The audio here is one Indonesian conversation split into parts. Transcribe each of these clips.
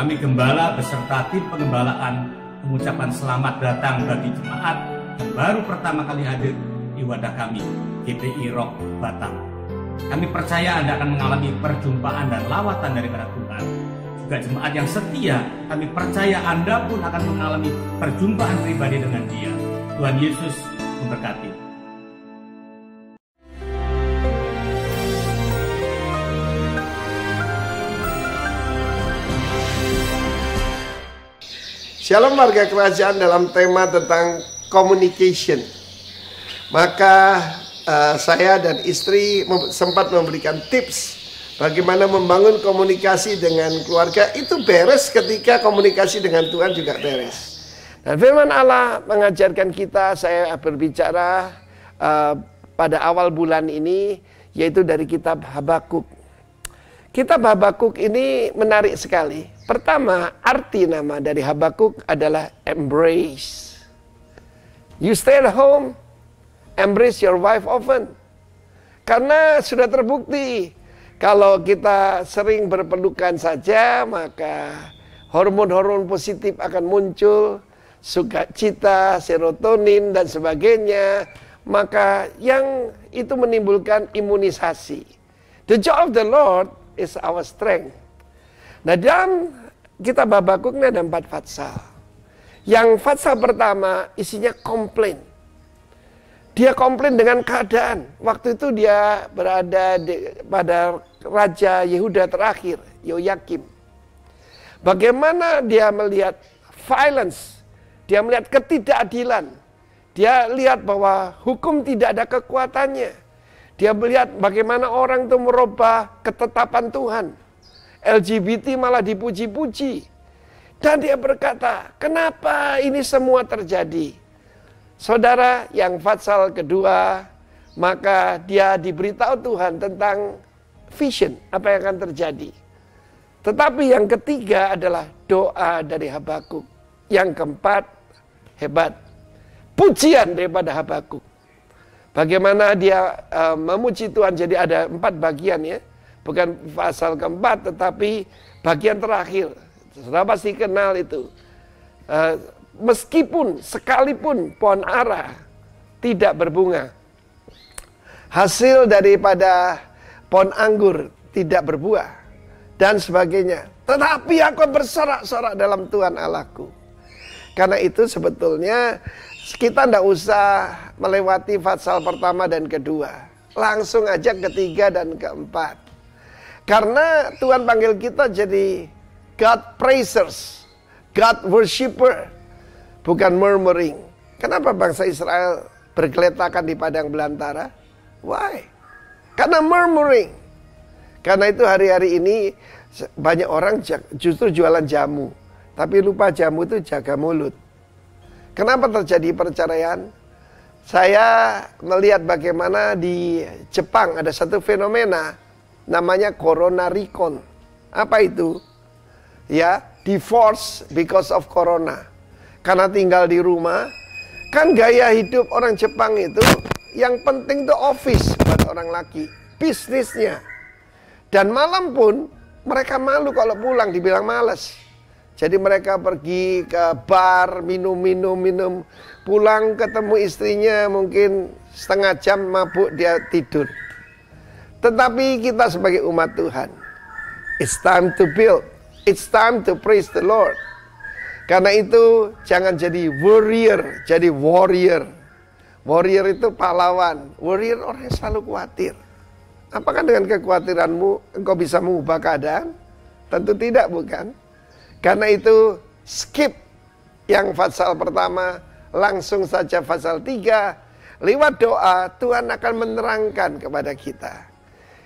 Kami gembala beserta tim pengembalaan mengucapkan selamat datang bagi jemaat yang baru pertama kali hadir di wadah kami, GPI Rock Batam. Kami percaya Anda akan mengalami perjumpaan dan lawatan daripada Tuhan. Juga jemaat yang setia, kami percaya Anda pun akan mengalami perjumpaan pribadi dengan Dia. Tuhan Yesus memberkati. Shalom warga kerajaan, dalam tema tentang communication. Maka saya dan istri sempat memberikan tips bagaimana membangun komunikasi dengan keluarga. Itu beres ketika komunikasi dengan Tuhan juga beres. Dan firman Allah mengajarkan kita, saya berbicara pada awal bulan ini, yaitu dari kitab Habakuk. Kitab Habakuk ini menarik sekali. Pertama, arti nama dari Habakuk adalah embrace. You stay at home, embrace your wife often. Karena sudah terbukti, kalau kita sering berpelukan saja, maka hormon-hormon positif akan muncul, sukacita, serotonin, dan sebagainya. Maka yang itu menimbulkan imunisasi. The joy of the Lord is our strength. Nah, dalam kitab Habakuk ini ada 4 fatsal. Yang fatsal pertama isinya komplain. Dia komplain dengan keadaan. Waktu itu dia berada pada Raja Yehuda terakhir, Yoyakim. Bagaimana dia melihat violence, dia melihat ketidakadilan. Dia lihat bahwa hukum tidak ada kekuatannya. Dia melihat bagaimana orang itu merubah ketetapan Tuhan. LGBT malah dipuji-puji. Dan dia berkata, kenapa ini semua terjadi? Saudara, yang fatsal kedua, maka dia diberitahu Tuhan tentang vision, apa yang akan terjadi. Tetapi yang ketiga adalah doa dari Habakuk. Yang keempat, hebat, pujian daripada Habakuk. Bagaimana dia memuji Tuhan, jadi ada 4 bagian ya. Bukan pasal keempat, tetapi bagian terakhir. Saudara pasti kenal itu. Meskipun sekalipun pohon ara tidak berbunga, hasil daripada pohon anggur tidak berbuah, dan sebagainya, tetapi aku bersorak-sorak dalam Tuhan Allahku. Karena itu sebetulnya kita tidak usah melewati fatsal pertama dan kedua. Langsung aja ketiga dan keempat. Karena Tuhan panggil kita jadi God praisers, God worshipper, bukan murmuring. Kenapa bangsa Israel bergeletakan di padang belantara? Why? Karena murmuring. Karena itu hari-hari ini banyak orang justru jualan jamu, tapi lupa jamu itu jaga mulut. Kenapa terjadi perceraian? Saya melihat bagaimana di Jepang ada satu fenomena namanya Corona Recon. Apa itu? Ya, divorce because of corona. Karena tinggal di rumah. Kan gaya hidup orang Jepang itu, yang penting itu office buat orang laki, bisnisnya. Dan malam pun mereka malu kalau pulang, dibilang malas. Jadi mereka pergi ke bar, minum. Pulang ketemu istrinya mungkin setengah jam mabuk, dia tidur. Tetapi kita sebagai umat Tuhan, it's time to build, it's time to praise the Lord. Karena itu jangan jadi warrior, jadi warrior. Warrior itu pahlawan, warrior orang yang selalu khawatir. Apakah dengan kekhawatiranmu engkau bisa mengubah keadaan? Tentu tidak, bukan? Karena itu skip yang fatsal pertama, langsung saja fatsal 3. Lewat doa Tuhan akan menerangkan kepada kita.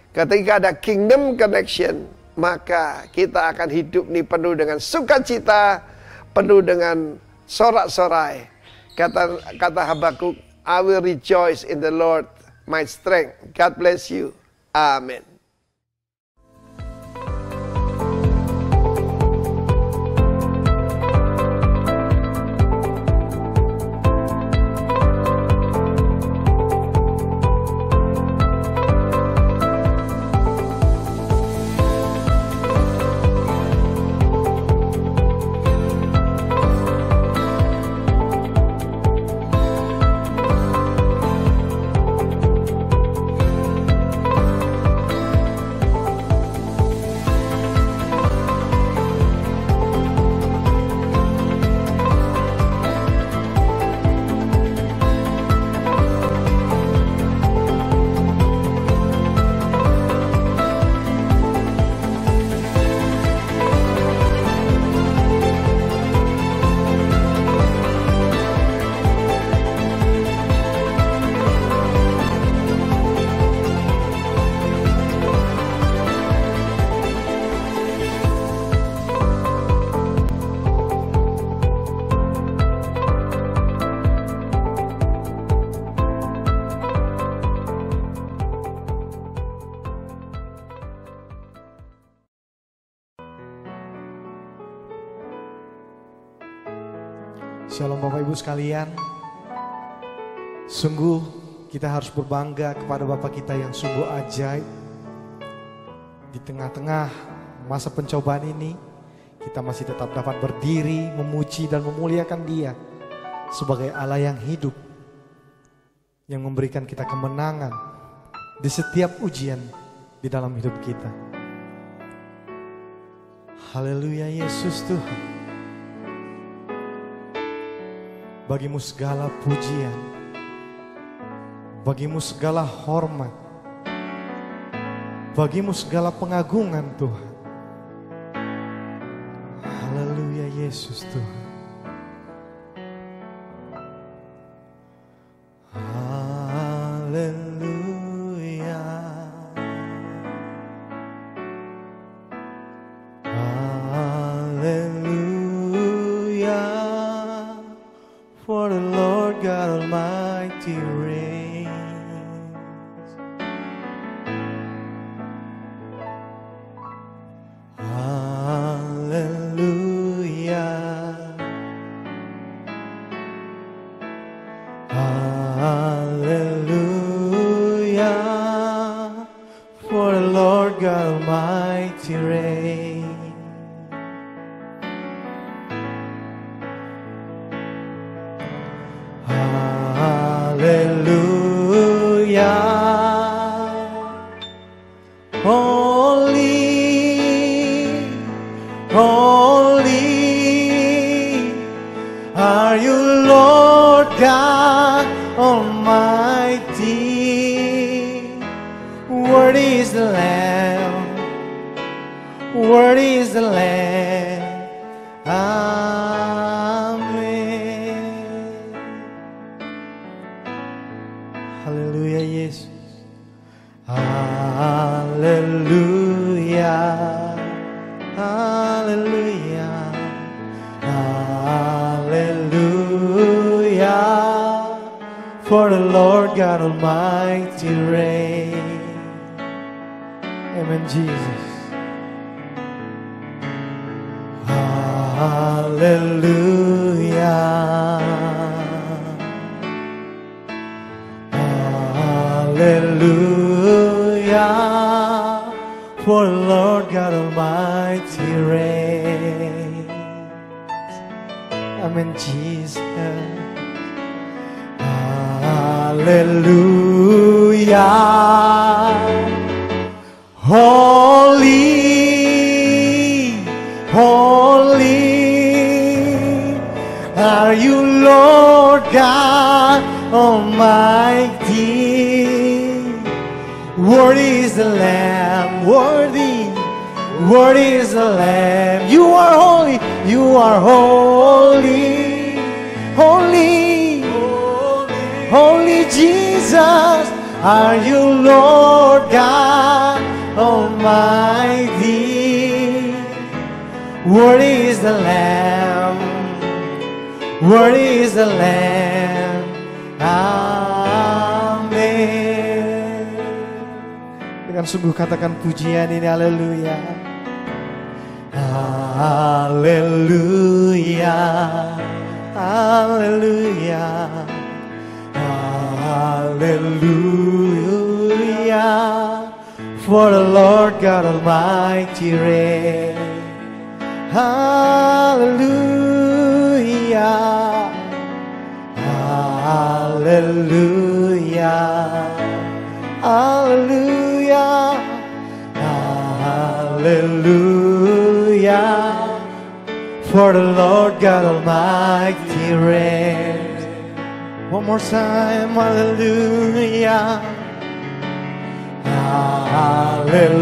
Ketika ada kingdom connection, maka kita akan hidup ini penuh dengan sukacita, penuh dengan sorak-sorai. Kata Habakuk, I will rejoice in the Lord, my strength. God bless you. Amen. Shalom Bapak Ibu sekalian. Sungguh kita harus berbangga kepada Bapak kita yang sungguh ajaib. Di tengah-tengah masa pencobaan ini, kita masih tetap dapat berdiri, memuji dan memuliakan Dia sebagai Allah yang hidup, yang memberikan kita kemenangan di setiap ujian di dalam hidup kita. Haleluya Yesus Tuhan. Bagimu segala pujian, bagimu segala hormat, bagimu segala pengagungan Tuhan. Haleluya Yesus Tuhan. Haleluya. Haleluya. For the Lord God Almighty reigns. Hallelujah. Hallelujah. For the Lord God Almighty reigns. Hallelujah. Holy, holy are you, Lord God Almighty. Worthy is the Lamb, worthy is the Lamb. Haleluya Yesus. Haleluya. Haleluya. Haleluya. For the Lord God Almighty reigns. Amen Jesus. Haleluya. Hallelujah, for the Lord God Almighty reigns. Amen, Jesus. Hallelujah. Holy, holy are you, Lord God Almighty. Worthy is the Lamb, worthy, worthy is the Lamb. You are holy, you are holy, holy, holy Jesus. Are you, Lord God Almighty? Worthy is the Lamb, worthy is the Lamb. Amin. Dengan sungguh katakan pujian ini, haleluya. Haleluya. Haleluya. Haleluya. For the Lord God Almighty reigns. Hallelujah. Hallelujah. Hallelujah. Hallelujah. For the Lord God Almighty reigns. One more time. Hallelujah. Hallelujah.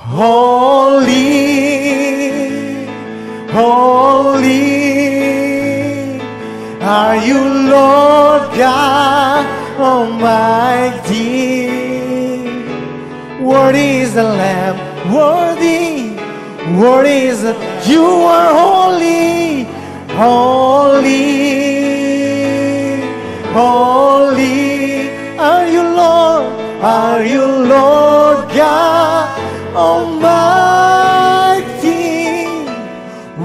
Holy, holy are you, Lord God Almighty. Worthy is the Lamb, worthy, worthy is the. You are holy, holy, holy are you, Lord. Are you, Lord God Almighty?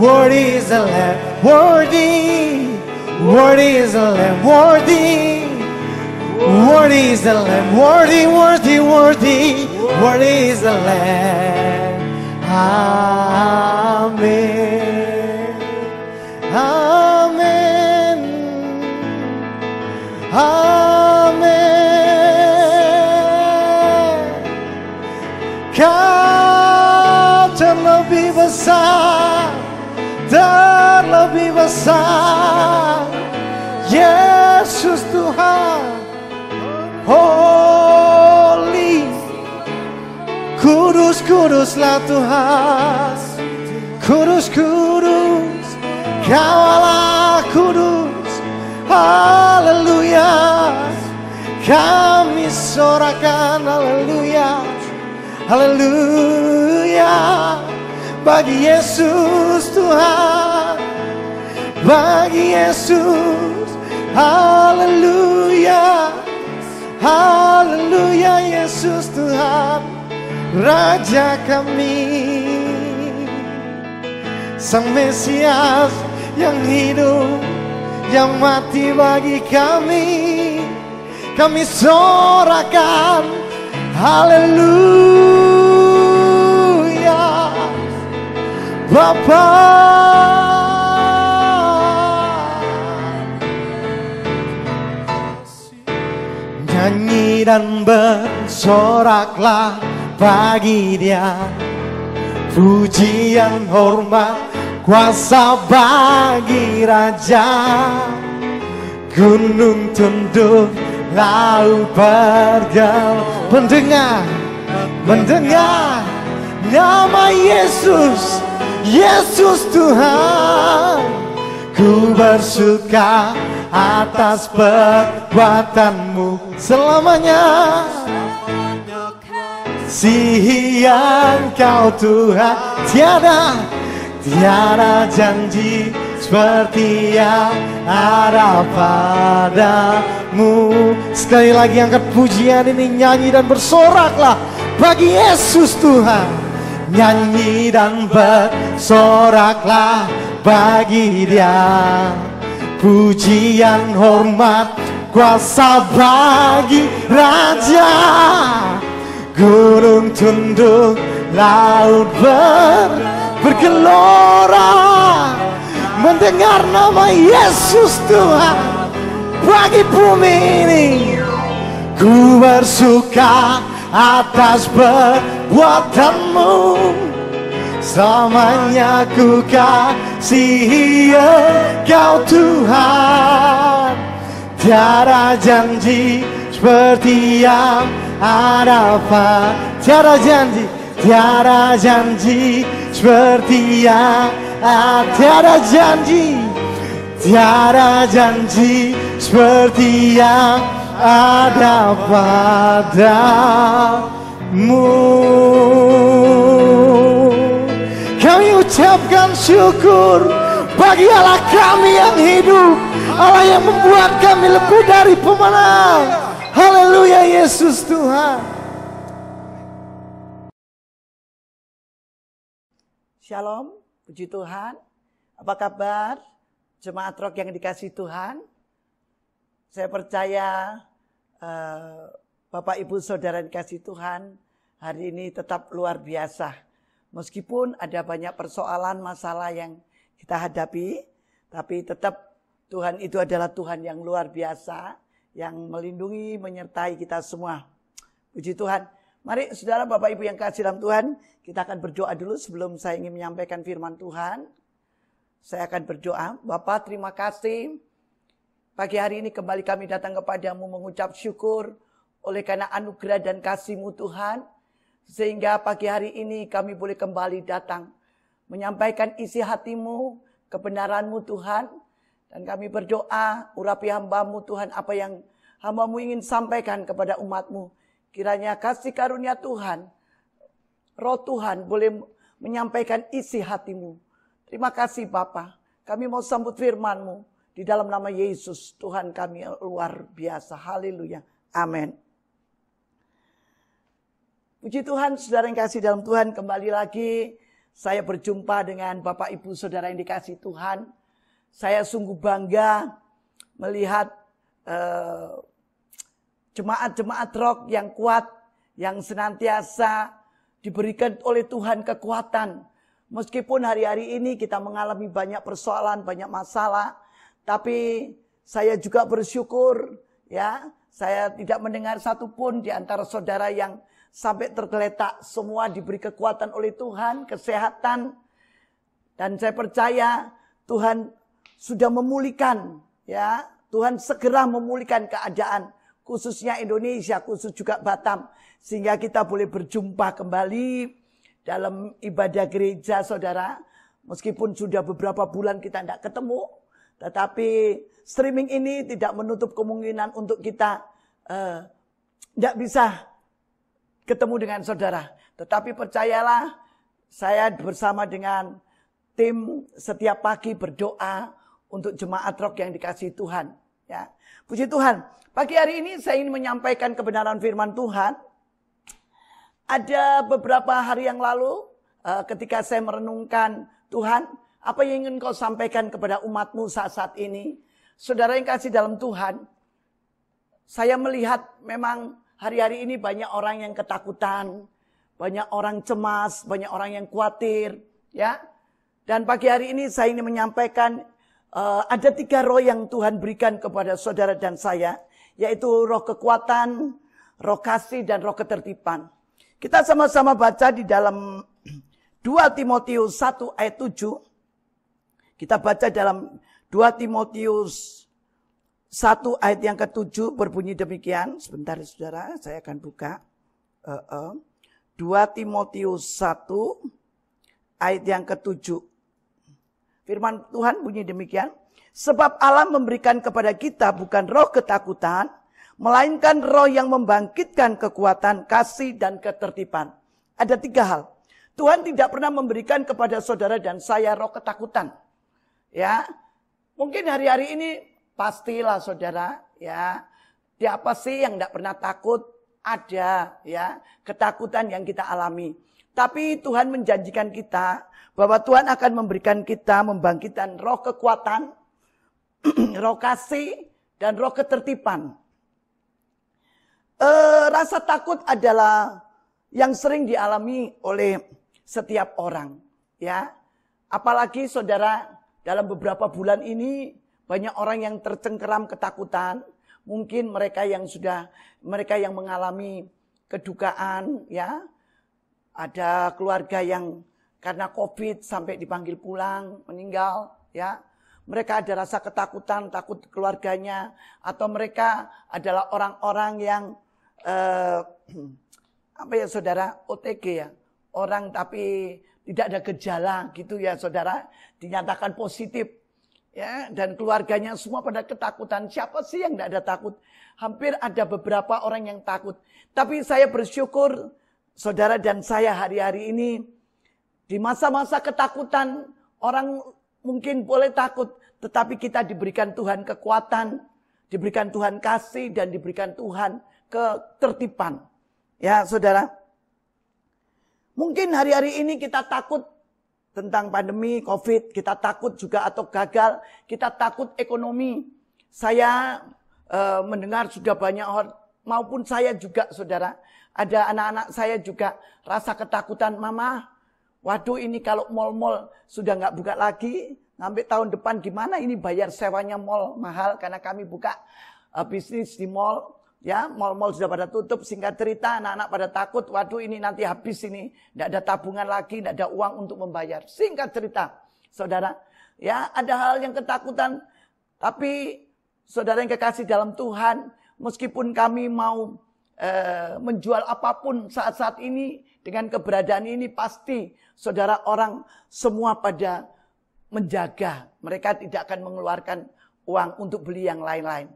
Worthy is the Lamb, worthy. Worthy is the Lamb, worthy. Worthy is the Lamb, worthy, worthy, worthy. Worthy is the Lamb. Amen. Amen. Amen. Kau terlebih besar, terlebih besar. Yesus Tuhan, holy. Kudus, kuduslah Tuhan. Kudus, kudus. Kau Allah kudus. Haleluya. Kami sorakan haleluya. Haleluya. Bagi Yesus Tuhan. Bagi Yesus. Haleluya. Haleluya Yesus Tuhan. Raja kami, Sang Mesias yang hidup, yang mati bagi kami. Kami sorakan haleluya. Bapa, nyanyi dan bersoraklah bagi Dia, pujian, hormat, kuasa bagi Raja. Gunung tunduk, laut bergetar. Mendengar, mendengar nama Yesus, Yesus Tuhan. Ku bersuka atas perbuatanmu selamanya. Kasih yang kau Tuhan, tiada janji seperti yang ada padamu. Sekali lagi angkat pujian ini, nyanyi dan bersoraklah bagi Yesus Tuhan. Nyanyi dan bersoraklah bagi Dia, pujian, hormat, kuasa bagi Raja. Gunung tunduk, laut bergelora, mendengar nama Yesus Tuhan bagi bumi ini. Ku bersuka atas perbuatanmu, selamanya ku kasihi Engkau Tuhan. Tiada janji seperti yang ada tiada janji seperti yang tiada janji seperti yang ada padamu. Kami ucapkan syukur bagi Allah kami yang hidup, Allah yang membuat kami lebih dari pemenang. Haleluya Yesus Tuhan. Shalom, puji Tuhan. Apa kabar jemaat roh yang dikasihi Tuhan? Saya percaya Bapak Ibu Saudara dikasihi Tuhan, hari ini tetap luar biasa. Meskipun ada banyak persoalan, masalah yang kita hadapi, tapi tetap Tuhan itu adalah Tuhan yang luar biasa, yang melindungi, menyertai kita semua. Puji Tuhan. Mari saudara Bapak Ibu yang kasih dalam Tuhan, kita akan berdoa dulu sebelum saya ingin menyampaikan firman Tuhan. Saya akan berdoa. Bapa, terima kasih. Pagi hari ini kembali kami datang kepadamu mengucap syukur oleh karena anugerah dan kasih-Mu Tuhan. Sehingga pagi hari ini kami boleh kembali datang menyampaikan isi hati-Mu, kebenaran-Mu Tuhan. Dan kami berdoa, urapi hamba-Mu Tuhan, apa yang hamba-Mu ingin sampaikan kepada umat-Mu. Kiranya kasih karunia Tuhan, roh Tuhan boleh menyampaikan isi hati-Mu. Terima kasih Bapa, kami mau sambut firman-Mu. Di dalam nama Yesus, Tuhan kami luar biasa. Haleluya. Amin. Puji Tuhan, saudara yang kasih dalam Tuhan, kembali lagi saya berjumpa dengan Bapak Ibu Saudara yang dikasihi Tuhan. Saya sungguh bangga melihat jemaat-jemaat rock yang kuat, yang senantiasa diberikan oleh Tuhan kekuatan. Meskipun hari-hari ini kita mengalami banyak persoalan, banyak masalah, tapi saya juga bersyukur, ya, saya tidak mendengar satupun di antara saudara yang sampai tergeletak. Semua diberi kekuatan oleh Tuhan, kesehatan, dan saya percaya Tuhan sudah memulihkan, ya, Tuhan segera memulihkan keadaan, khususnya Indonesia, khusus juga Batam, sehingga kita boleh berjumpa kembali dalam ibadah gereja, saudara. Meskipun sudah beberapa bulan kita tidak ketemu, tetapi streaming ini tidak menutup kemungkinan untuk kita tidak bisa ketemu dengan saudara. Tetapi percayalah, saya bersama dengan tim setiap pagi berdoa untuk jemaat rock yang dikasihi Tuhan. Ya, puji Tuhan. Pagi hari ini saya ingin menyampaikan kebenaran firman Tuhan. Ada beberapa hari yang lalu ketika saya merenungkan, Tuhan, apa yang ingin kau sampaikan kepada umatmu saat-saat ini? Saudara yang kasih dalam Tuhan, saya melihat memang hari-hari ini banyak orang yang ketakutan, banyak orang cemas, banyak orang yang khawatir, ya. Dan pagi hari ini saya ingin menyampaikan ada 3 roh yang Tuhan berikan kepada saudara dan saya, yaitu roh kekuatan, roh kasih, dan roh ketertiban. Kita sama-sama baca di dalam 2 Timotius 1 ayat 7. Kita baca dalam 2 Timotius 1 ayat yang ke-7 berbunyi demikian. Sebentar saudara, saya akan buka. 2 Timotius 1 ayat yang ke-7. Firman Tuhan bunyi demikian. Sebab Allah memberikan kepada kita bukan roh ketakutan, melainkan roh yang membangkitkan kekuatan, kasih, dan ketertiban. Ada 3 hal. Tuhan tidak pernah memberikan kepada saudara dan saya roh ketakutan. Ya, mungkin hari-hari ini pastilah saudara, ya, siapa sih yang tidak pernah takut? Ada, ya, ketakutan yang kita alami. Tapi Tuhan menjanjikan kita bahwa Tuhan akan memberikan kita, membangkitkan roh kekuatan, roh kasih, dan roh ketertiban. Rasa takut adalah yang sering dialami oleh setiap orang, ya. Apalagi saudara, dalam beberapa bulan ini banyak orang yang tercengkeram ketakutan. Mungkin mereka yang mengalami kedukaan, ya. Ada keluarga yang karena COVID sampai dipanggil pulang, meninggal, ya. Mereka ada rasa ketakutan, takut keluarganya, atau mereka adalah orang-orang yang apa ya saudara, OTG ya, orang tapi tidak ada gejala gitu ya saudara, dinyatakan positif, ya, dan keluarganya semua pada ketakutan. Siapa sih yang tidak ada takut? Hampir ada beberapa orang yang takut. Tapi saya bersyukur saudara dan saya hari-hari ini di masa-masa ketakutan, orang mungkin boleh takut, tetapi kita diberikan Tuhan kekuatan, diberikan Tuhan kasih, dan diberikan Tuhan ketertiban. Ya saudara, mungkin hari-hari ini kita takut tentang pandemi COVID, kita takut juga atau gagal, kita takut ekonomi. Saya mendengar sudah banyak orang, maupun saya juga saudara, ada anak-anak saya juga rasa ketakutan, mama, waduh ini kalau mal-mal sudah nggak buka lagi, sampai tahun depan gimana ini bayar sewanya mal mahal karena kami buka bisnis di mal. Ya, mal-mal sudah pada tutup. Singkat cerita, anak-anak pada takut, waduh ini nanti habis ini, tidak ada tabungan lagi, tidak ada uang untuk membayar. Singkat cerita, saudara, ya ada hal yang ketakutan. Tapi saudara yang kekasih dalam Tuhan, meskipun kami mau menjual apapun saat-saat ini, dengan keberadaan ini pasti saudara orang semua pada menjaga. Mereka tidak akan mengeluarkan uang untuk beli yang lain-lain.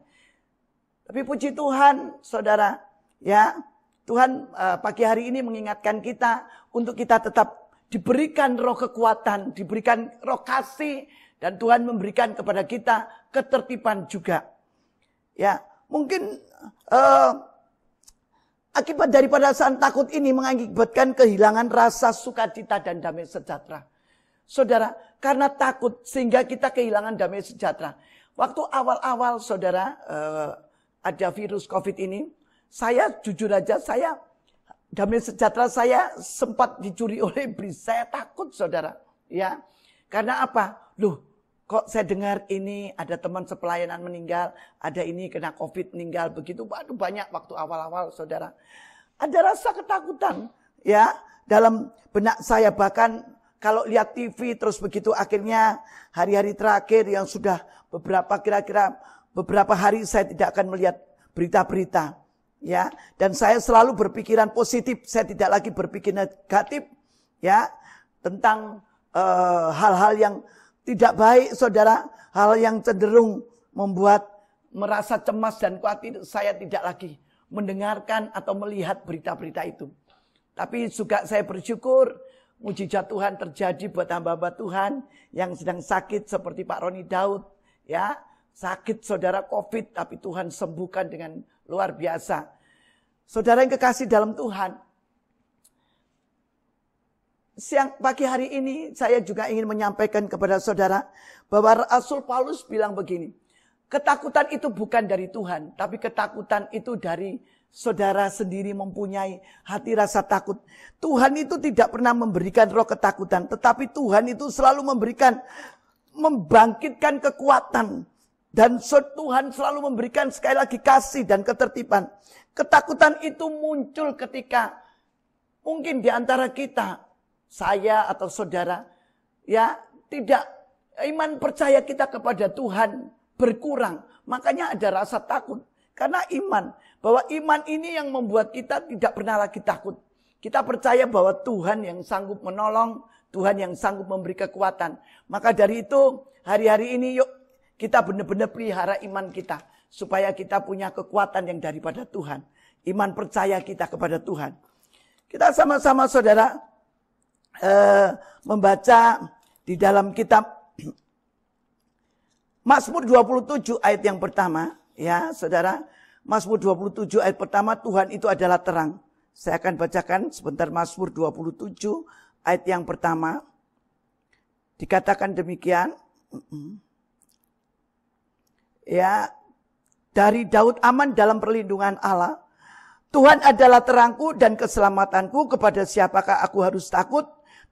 Tapi puji Tuhan, saudara, ya, Tuhan pagi hari ini mengingatkan kita untuk kita tetap diberikan roh kekuatan, diberikan roh kasih, dan Tuhan memberikan kepada kita ketertiban juga. Ya, mungkin Akibat dari perasaan takut ini mengakibatkan kehilangan rasa sukacita dan damai sejahtera. Saudara, karena takut sehingga kita kehilangan damai sejahtera. Waktu awal-awal saudara ada virus COVID ini, saya jujur aja damai sejahtera saya sempat dicuri oleh iblis. Saya takut saudara. Ya, karena apa? Loh, kok saya dengar ini ada teman sepelayanan meninggal, ada ini kena COVID meninggal, begitu banyak waktu awal-awal saudara. Ada rasa ketakutan ya dalam benak saya, bahkan kalau lihat TV terus begitu akhirnya hari-hari terakhir yang sudah beberapa hari saya tidak akan melihat berita-berita ya, dan saya selalu berpikiran positif, saya tidak lagi berpikir negatif ya tentang hal-hal yang tidak baik saudara, hal yang cenderung membuat merasa cemas dan khawatir. Saya tidak lagi mendengarkan atau melihat berita-berita itu. Tapi juga saya bersyukur mujizat Tuhan terjadi buat hamba-hamba Tuhan yang sedang sakit seperti Pak Roni Daud ya, sakit saudara COVID tapi Tuhan sembuhkan dengan luar biasa. Saudara yang kekasih dalam Tuhan, pagi hari ini saya juga ingin menyampaikan kepada saudara bahwa Rasul Paulus bilang begini, ketakutan itu bukan dari Tuhan, tapi ketakutan itu dari saudara sendiri mempunyai hati rasa takut. Tuhan itu tidak pernah memberikan roh ketakutan, tetapi Tuhan itu selalu membangkitkan kekuatan. Dan Tuhan selalu memberikan sekali lagi kasih dan ketertiban. Ketakutan itu muncul ketika mungkin di antara kita, saya atau saudara, ya tidak, iman percaya kita kepada Tuhan berkurang. Makanya ada rasa takut. Karena bahwa iman ini yang membuat kita tidak pernah lagi takut. Kita percaya bahwa Tuhan yang sanggup menolong, Tuhan yang sanggup memberi kekuatan. Maka dari itu hari-hari ini yuk kita benar-benar pelihara iman kita. Supaya kita punya kekuatan yang daripada Tuhan. Iman percaya kita kepada Tuhan. Kita sama-sama saudara membaca di dalam kitab Mazmur 27 ayat yang pertama. Ya saudara, Mazmur 27 ayat pertama, Tuhan itu adalah terang. Saya akan bacakan sebentar Mazmur 27 ayat yang pertama. Dikatakan demikian. Ya, dari Daud aman dalam perlindungan Allah. Tuhan adalah terangku dan keselamatanku, kepada siapakah aku harus takut?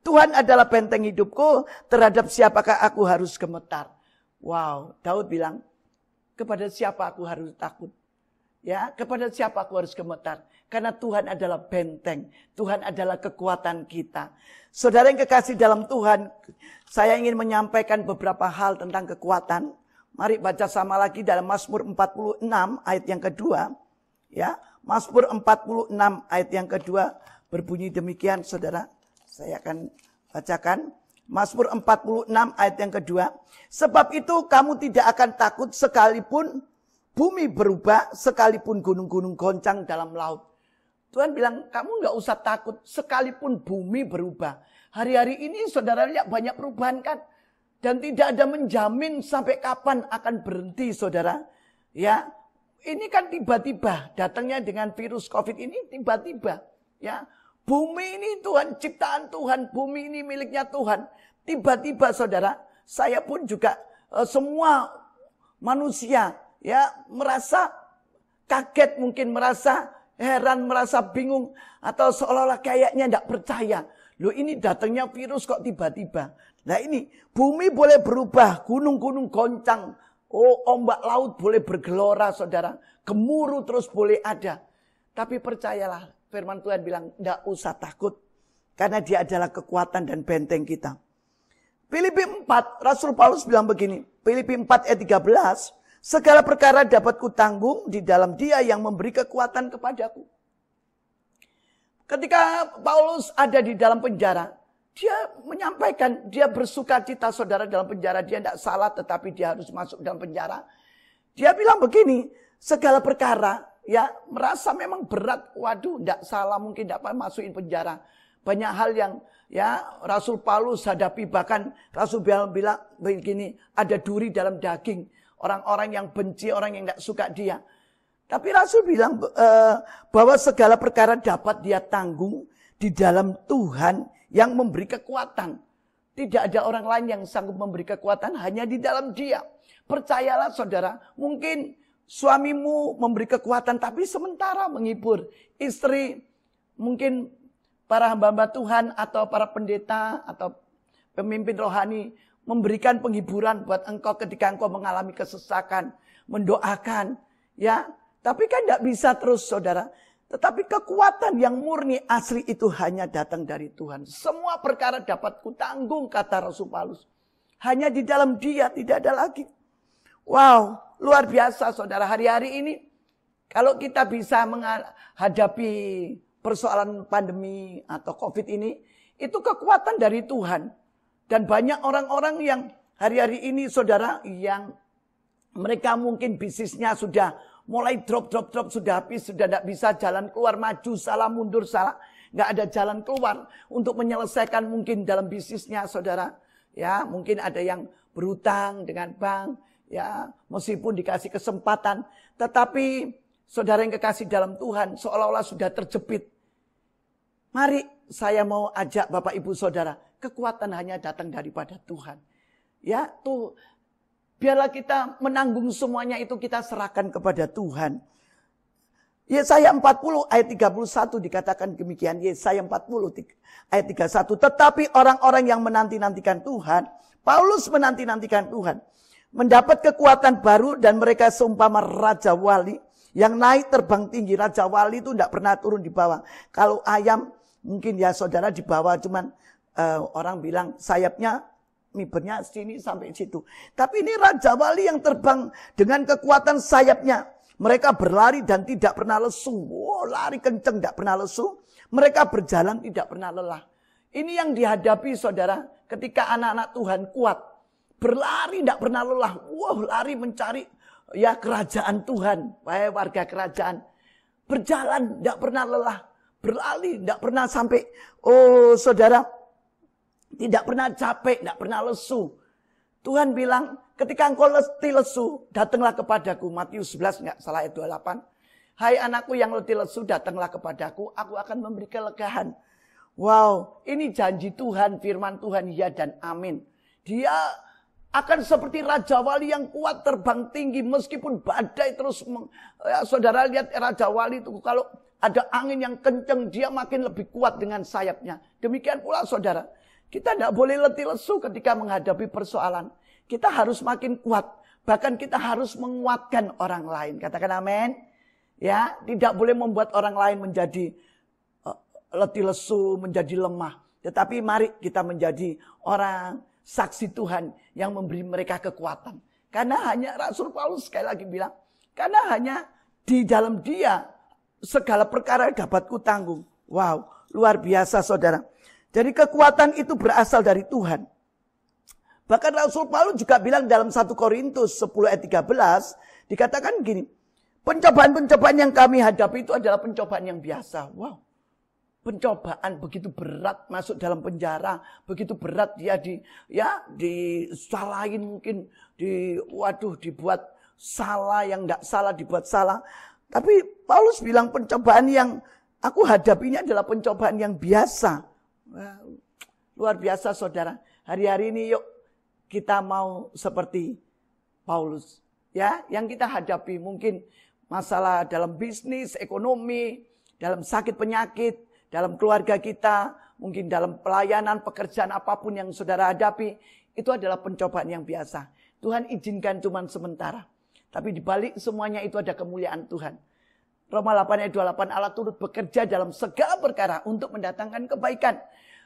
Tuhan adalah benteng hidupku, terhadap siapakah aku harus gemetar? Wow, Daud bilang, kepada siapa aku harus takut? Ya, kepada siapa aku harus gemetar? Karena Tuhan adalah benteng, Tuhan adalah kekuatan kita. Saudara yang kekasih dalam Tuhan, saya ingin menyampaikan beberapa hal tentang kekuatan. Mari baca sama lagi dalam Mazmur 46 ayat yang kedua. Ya, Mazmur 46 ayat yang kedua berbunyi demikian saudara. Saya akan bacakan. Mazmur 46 ayat yang kedua. Sebab itu kamu tidak akan takut sekalipun bumi berubah, sekalipun gunung-gunung goncang dalam laut. Tuhan bilang kamu gak usah takut sekalipun bumi berubah. Hari-hari ini saudara lihat banyak perubahan kan. Dan tidak ada menjamin sampai kapan akan berhenti saudara. Ya, ini kan tiba-tiba datangnya dengan virus COVID ini tiba-tiba. Ya, bumi ini Tuhan, ciptaan Tuhan, bumi ini miliknya Tuhan. Tiba-tiba saudara, saya pun juga semua manusia ya merasa kaget, mungkin merasa heran, merasa bingung atau seolah-olah kayaknya tidak percaya. Loh ini datangnya virus kok tiba-tiba. Nah ini bumi boleh berubah, gunung-gunung goncang, ombak laut boleh bergelora saudara, gemuruh terus boleh ada. Tapi percayalah firman Tuhan bilang tidak usah takut karena dia adalah kekuatan dan benteng kita. Filipi 4, Rasul Paulus bilang begini, Filipi 4 ayat 13, segala perkara dapat kutanggung di dalam Dia yang memberi kekuatan kepadaku. Ketika Paulus ada di dalam penjara, dia menyampaikan, dia bersuka cita saudara dalam penjara. Dia tidak salah tetapi dia harus masuk dalam penjara. Dia bilang begini, segala perkara ya merasa memang berat. Waduh tidak salah mungkin dapat masukin penjara. Banyak hal yang ya Rasul Paulus hadapi, bahkan Rasul bilang begini, ada duri dalam daging. Orang-orang yang benci, orang yang tidak suka dia. Tapi Rasul bilang bahwa segala perkara dapat dia tanggung di dalam Tuhan yang memberi kekuatan. Tidak ada orang lain yang sanggup memberi kekuatan, hanya di dalam Dia. Percayalah saudara, mungkin suamimu memberi kekuatan tapi sementara menghibur. Istri, mungkin para hamba-hamba Tuhan atau para pendeta atau pemimpin rohani memberikan penghiburan buat engkau ketika engkau mengalami kesesakan, mendoakan, ya. Tapi kan tidak bisa terus saudara. Tetapi kekuatan yang murni asli itu hanya datang dari Tuhan. Semua perkara dapat kutanggung, kata Rasul Paulus. Hanya di dalam Dia, tidak ada lagi. Wow, luar biasa saudara. Hari-hari ini kalau kita bisa menghadapi persoalan pandemi atau COVID ini, itu kekuatan dari Tuhan. Dan banyak orang-orang yang hari-hari ini saudara, yang mereka mungkin bisnisnya sudah mulai drop, sudah habis, sudah tidak bisa jalan keluar, maju, salah, mundur, salah. Nggak ada jalan keluar untuk menyelesaikan mungkin dalam bisnisnya saudara. Ya, mungkin ada yang berutang dengan bank, ya, meskipun dikasih kesempatan. Tetapi saudara yang kekasih dalam Tuhan seolah-olah sudah terjepit. Mari saya mau ajak Bapak Ibu Saudara, kekuatan hanya datang daripada Tuhan. Ya, tuh. Biarlah kita menanggung semuanya itu, kita serahkan kepada Tuhan. Yesaya 40 ayat 31 dikatakan demikian. Yesaya 40 ayat 31. Tetapi orang-orang yang menanti-nantikan Tuhan, Paulus menanti-nantikan Tuhan, mendapat kekuatan baru dan mereka seumpama Raja Wali yang naik terbang tinggi. Raja Wali itu tidak pernah turun di bawah. Kalau ayam mungkin ya saudara di bawah, cuman orang bilang sayapnya mibernya sini sampai situ. Tapi ini Raja Wali yang terbang dengan kekuatan sayapnya. Mereka berlari dan tidak pernah lesu. Wow, lari kenceng tidak pernah lesu. Mereka berjalan tidak pernah lelah. Ini yang dihadapi saudara ketika anak-anak Tuhan kuat. Berlari tidak pernah lelah. Wow, lari mencari ya kerajaan Tuhan. Wahai warga kerajaan. Berjalan tidak pernah lelah. Berlari tidak pernah sampai. Oh saudara, tidak pernah capek, tidak pernah lesu. Tuhan bilang, ketika engkau letih lesu, datanglah kepadaku. Matius 11, enggak salah ayat 28. Hai anakku yang letih lesu, datanglah kepadaku. Aku akan memberi kelegaan. Wow, ini janji Tuhan, firman Tuhan, ya dan amin. Dia akan seperti Raja Wali yang kuat terbang tinggi. Meskipun badai terus. Saudara lihat Raja Wali itu kalau ada angin yang kencang, dia makin lebih kuat dengan sayapnya. Demikian pula saudara. Kita tidak boleh letih lesu ketika menghadapi persoalan. Kita harus makin kuat. Bahkan kita harus menguatkan orang lain. Katakan amin. Ya, tidak boleh membuat orang lain menjadi letih lesu, menjadi lemah. Tetapi mari kita menjadi orang saksi Tuhan yang memberi mereka kekuatan. Karena hanya Rasul Paulus sekali lagi bilang, karena hanya di dalam Dia segala perkara dapat kutanggung. Wow, luar biasa saudara. Jadi kekuatan itu berasal dari Tuhan. Bahkan Rasul Paulus juga bilang dalam 1 Korintus 10 ayat 13. Dikatakan gini. Pencobaan-pencobaan yang kami hadapi itu adalah pencobaan yang biasa. Wow. Pencobaan begitu berat masuk dalam penjara. Begitu berat dia disalahin mungkin. Dibuat salah yang tidak salah dibuat salah. Tapi Paulus bilang pencobaan yang aku hadapinya adalah pencobaan yang biasa. Luar biasa saudara. Hari-hari ini yuk kita mau seperti Paulus. Ya, yang kita hadapi mungkin masalah dalam bisnis, ekonomi, dalam sakit penyakit, dalam keluarga kita, mungkin dalam pelayanan, pekerjaan apapun yang saudara hadapi, itu adalah pencobaan yang biasa. Tuhan izinkan cuma sementara. Tapi di balik semuanya itu ada kemuliaan Tuhan. Roma 8 ayat 28, Allah turut bekerja dalam segala perkara untuk mendatangkan kebaikan.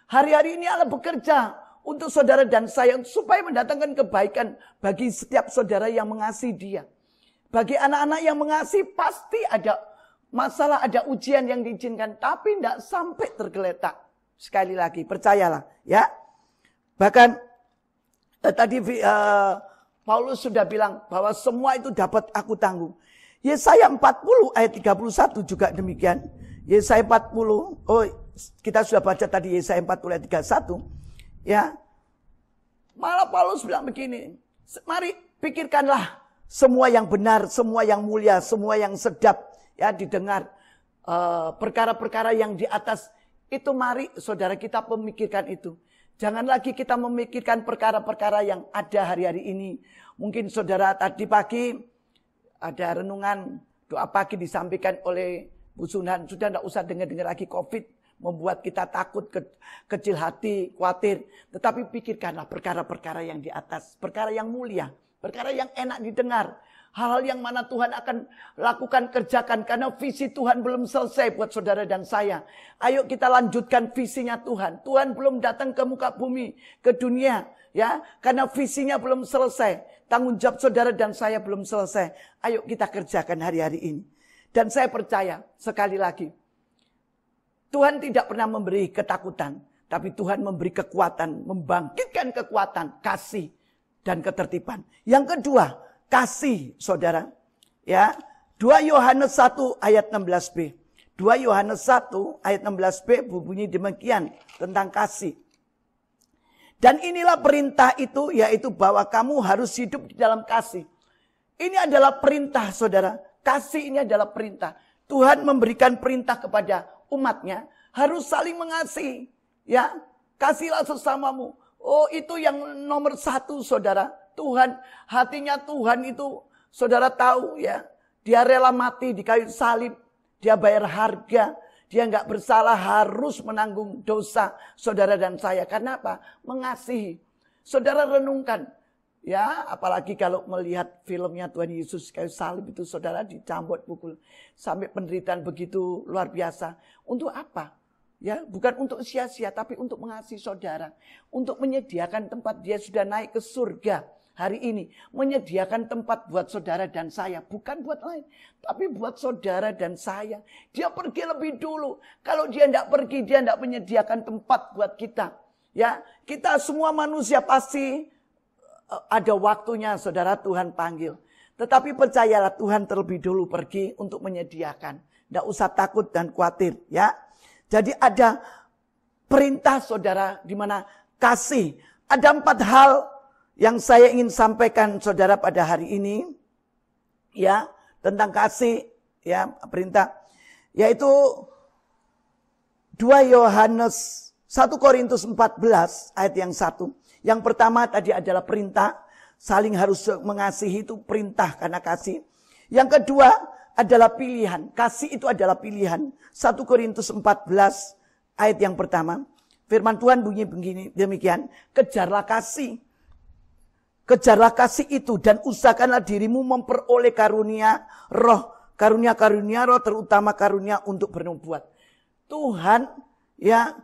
Hari-hari ini Allah bekerja untuk saudara dan saya supaya mendatangkan kebaikan bagi setiap saudara yang mengasihi Dia. Bagi anak-anak yang mengasihi pasti ada masalah, ada ujian yang diizinkan, tapi tidak sampai tergeletak. Sekali lagi, percayalah, ya. Bahkan tadi Paulus sudah bilang bahwa semua itu dapat aku tanggung. Yesaya 40 ayat 31 juga demikian. Yesaya 40, kita sudah baca tadi Yesaya 40 ayat 31. Ya. Malah Paulus bilang begini, mari pikirkanlah semua yang benar, semua yang mulia, semua yang sedap ya didengar. Perkara-perkara yang di atas itu, mari saudara kita memikirkan itu. Jangan lagi kita memikirkan perkara-perkara yang ada hari-hari ini. Mungkin saudara tadi pagi ada renungan doa pagi disampaikan oleh Bu Sunan. Sudah tidak usah dengar-dengar lagi COVID. Membuat kita takut, kecil hati, khawatir. Tetapi pikirkanlah perkara-perkara yang di atas. Perkara yang mulia. Perkara yang enak didengar. Hal-hal yang mana Tuhan akan lakukan, kerjakan. Karena visi Tuhan belum selesai buat saudara dan saya. Ayo kita lanjutkan visinya Tuhan. Tuhan belum datang ke muka bumi, ke dunia. Ya, karena visinya belum selesai. Tanggung jawab saudara dan saya belum selesai. Ayo kita kerjakan hari-hari ini. Dan saya percaya, sekali lagi, Tuhan tidak pernah memberi ketakutan. Tapi Tuhan memberi kekuatan, membangkitkan kekuatan, kasih, dan ketertiban. Yang kedua, kasih, saudara. Ya, 2 Yohanes 1 ayat 16b. 2 Yohanes 1 ayat 16b berbunyi demikian tentang kasih. Dan inilah perintah itu, yaitu bahwa kamu harus hidup di dalam kasih. Ini adalah perintah, saudara. Kasih ini adalah perintah. Tuhan memberikan perintah kepada umatnya harus saling mengasihi. Ya, kasihlah sesamamu. Oh, itu yang nomor 1, saudara. Tuhan, hatinya Tuhan itu, saudara tahu ya. Dia rela mati di kayu salib. Dia bayar harga. Dia nggak bersalah, harus menanggung dosa saudara dan saya. Karena apa? Mengasihi. Saudara renungkan. Ya, apalagi kalau melihat filmnya Tuhan Yesus kayu salib itu, saudara dicambot pukul sampai penderitaan begitu luar biasa. Untuk apa? Ya, bukan untuk sia-sia, tapi untuk mengasihi saudara, untuk menyediakan tempat. Dia sudah naik ke surga hari ini, menyediakan tempat buat saudara dan saya, bukan buat lain, tapi buat saudara dan saya. Dia pergi lebih dulu. Kalau dia tidak pergi, dia tidak menyediakan tempat buat kita. Ya, kita semua manusia pasti ada waktunya, saudara, Tuhan panggil. Tetapi percayalah, Tuhan terlebih dulu pergi untuk menyediakan. Tidak usah takut dan khawatir, ya. Jadi ada perintah, saudara, di mana kasih. Ada 4 hal yang saya ingin sampaikan, saudara, pada hari ini, ya, tentang kasih, ya, perintah, yaitu 2 Yohanes 1 Korintus 14 ayat yang 1. Yang pertama tadi adalah perintah, saling harus mengasihi, itu perintah karena kasih. Yang kedua adalah pilihan, kasih itu adalah pilihan. 1 Korintus 14 ayat yang pertama, firman Tuhan bunyi begini, demikian, kejarlah kasih. Kejarlah kasih itu dan usahakanlah dirimu memperoleh karunia roh. Karunia-karunia roh, terutama karunia untuk bernubuat. Tuhan ya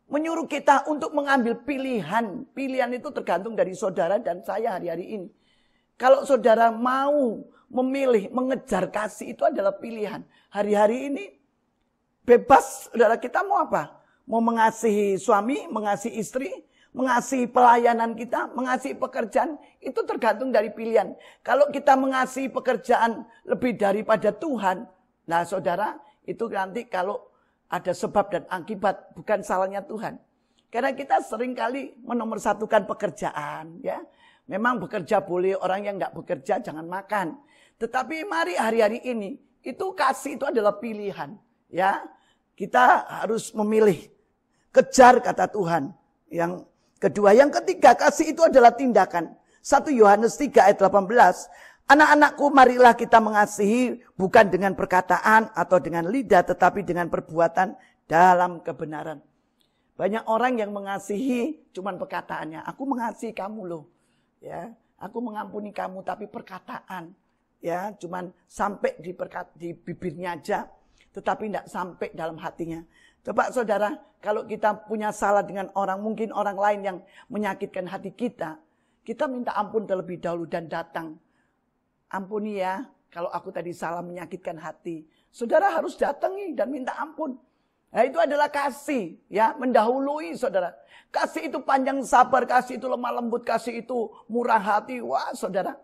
menyuruh kita untuk mengambil pilihan. Pilihan itu tergantung dari saudara dan saya hari-hari ini. Kalau saudara mau memilih, mengejar kasih, itu adalah pilihan. Hari-hari ini bebas, saudara, kita mau apa? Mau mengasihi suami, mengasihi istri, mengasihi pelayanan kita, mengasihi pekerjaan, itu tergantung dari pilihan. Kalau kita mengasihi pekerjaan lebih daripada Tuhan, nah saudara, itu nanti kalau ada sebab dan akibat, bukan salahnya Tuhan. Karena kita seringkali menomorsatukan pekerjaan, ya. Memang bekerja boleh, orang yang enggak bekerja jangan makan. Tetapi mari hari-hari ini, itu kasih itu adalah pilihan, ya. Kita harus memilih, kejar kata Tuhan. Yang kedua, yang ketiga, kasih itu adalah tindakan. 1 Yohanes 3 ayat 18. Anak-anakku, marilah kita mengasihi bukan dengan perkataan atau dengan lidah, tetapi dengan perbuatan dalam kebenaran. Banyak orang yang mengasihi cuman perkataannya. Aku mengasihi kamu loh. Ya, aku mengampuni kamu, tapi perkataan. Ya, cuman sampai di bibirnya aja, tetapi tidak sampai dalam hatinya. Coba saudara, kalau kita punya salah dengan orang, mungkin orang lain yang menyakitkan hati kita, kita minta ampun terlebih dahulu dan datang. Ampuni ya, kalau aku tadi salah menyakitkan hati. Saudara harus datangi dan minta ampun. Nah, itu adalah kasih, ya, mendahului saudara. Kasih itu panjang sabar, kasih itu lemah lembut, kasih itu murah hati. Wah, saudara,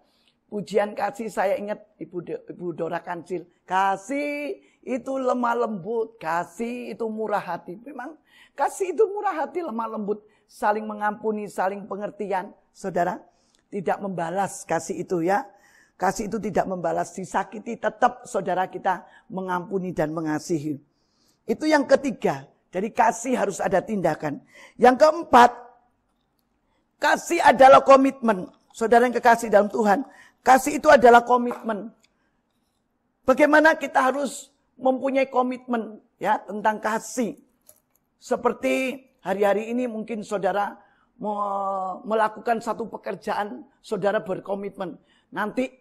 pujian kasih saya ingat Ibu Dora Kancil. Kasih itu lemah lembut, kasih itu murah hati. Memang kasih itu murah hati, lemah lembut, saling mengampuni, saling pengertian. Saudara, tidak membalas kasih itu ya. Kasih itu tidak membalas disakiti, tetap saudara kita mengampuni dan mengasihi. Itu yang ketiga, dari kasih harus ada tindakan. Yang keempat, kasih adalah komitmen. Saudara yang kekasih dalam Tuhan, kasih itu adalah komitmen. Bagaimana kita harus mempunyai komitmen ya tentang kasih. Seperti hari-hari ini mungkin saudara melakukan satu pekerjaan, saudara berkomitmen. Nanti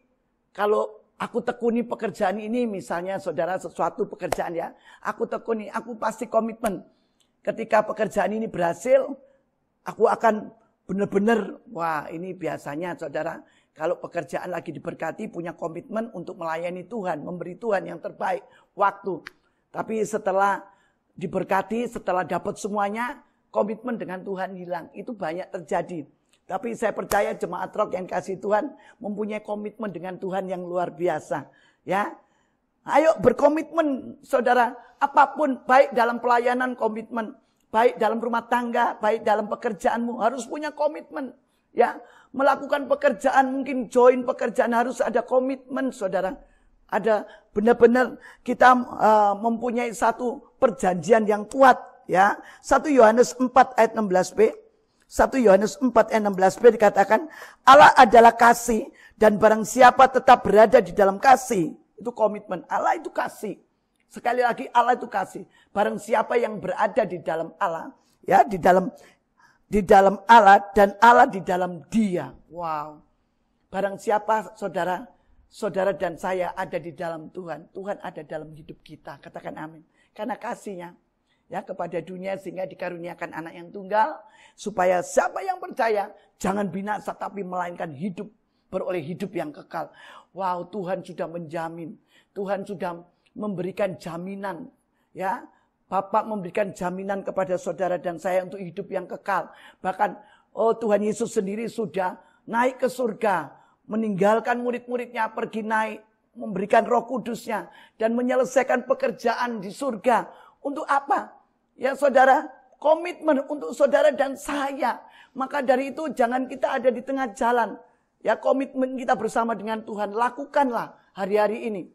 kalau aku tekuni pekerjaan ini, misalnya saudara sesuatu pekerjaan ya, aku tekuni, aku pasti komitmen. Ketika pekerjaan ini berhasil, aku akan benar-benar, wah ini biasanya saudara, kalau pekerjaan lagi diberkati punya komitmen untuk melayani Tuhan, memberi Tuhan yang terbaik, waktu. Tapi setelah diberkati, setelah dapat semuanya, komitmen dengan Tuhan hilang. Itu banyak terjadi. Tapi saya percaya jemaat Rock yang kasih Tuhan mempunyai komitmen dengan Tuhan yang luar biasa. Ya, ayo berkomitmen saudara. Apapun, baik dalam pelayanan komitmen, baik dalam rumah tangga, baik dalam pekerjaanmu harus punya komitmen. Ya, melakukan pekerjaan mungkin join pekerjaan harus ada komitmen saudara. Ada benar-benar kita mempunyai satu perjanjian yang kuat. Ya, 1 Yohanes 4 ayat 16b. 1 Yohanes 4 ayat 16b dikatakan, Allah adalah kasih dan barang siapa tetap berada di dalam kasih, itu komitmen. Allah itu kasih. Sekali lagi Allah itu kasih. Barang siapa yang berada di dalam Allah, ya di dalam Allah dan Allah di dalam dia. Wow. Barang siapa saudara dan saya ada di dalam Tuhan, Tuhan ada dalam hidup kita. Katakan amin. Karena kasihnya ya kepada dunia sehingga dikaruniakan anak yang tunggal supaya siapa yang percaya jangan binasa tapi melainkan hidup, beroleh hidup yang kekal. Wow, Tuhan sudah menjamin, Tuhan sudah memberikan jaminan ya. Bapak memberikan jaminan kepada saudara dan saya untuk hidup yang kekal. Bahkan Tuhan Yesus sendiri sudah naik ke surga, meninggalkan murid-muridnya pergi naik, memberikan Roh Kudusnya dan menyelesaikan pekerjaan di surga. Untuk apa? Ya saudara, komitmen untuk saudara dan saya. Maka dari itu jangan kita ada di tengah jalan. Ya komitmen kita bersama dengan Tuhan. Lakukanlah hari-hari ini.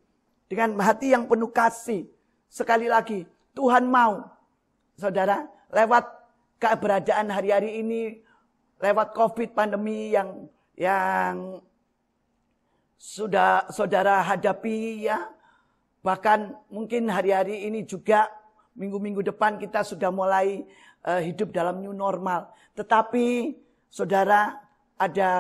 Dengan hati yang penuh kasih. Sekali lagi, Tuhan mau. Saudara, lewat keberadaan hari-hari ini. Lewat COVID pandemi yang sudah saudara hadapi ya. Bahkan mungkin hari-hari ini juga minggu-minggu depan kita sudah mulai hidup dalam new normal. Tetapi saudara ada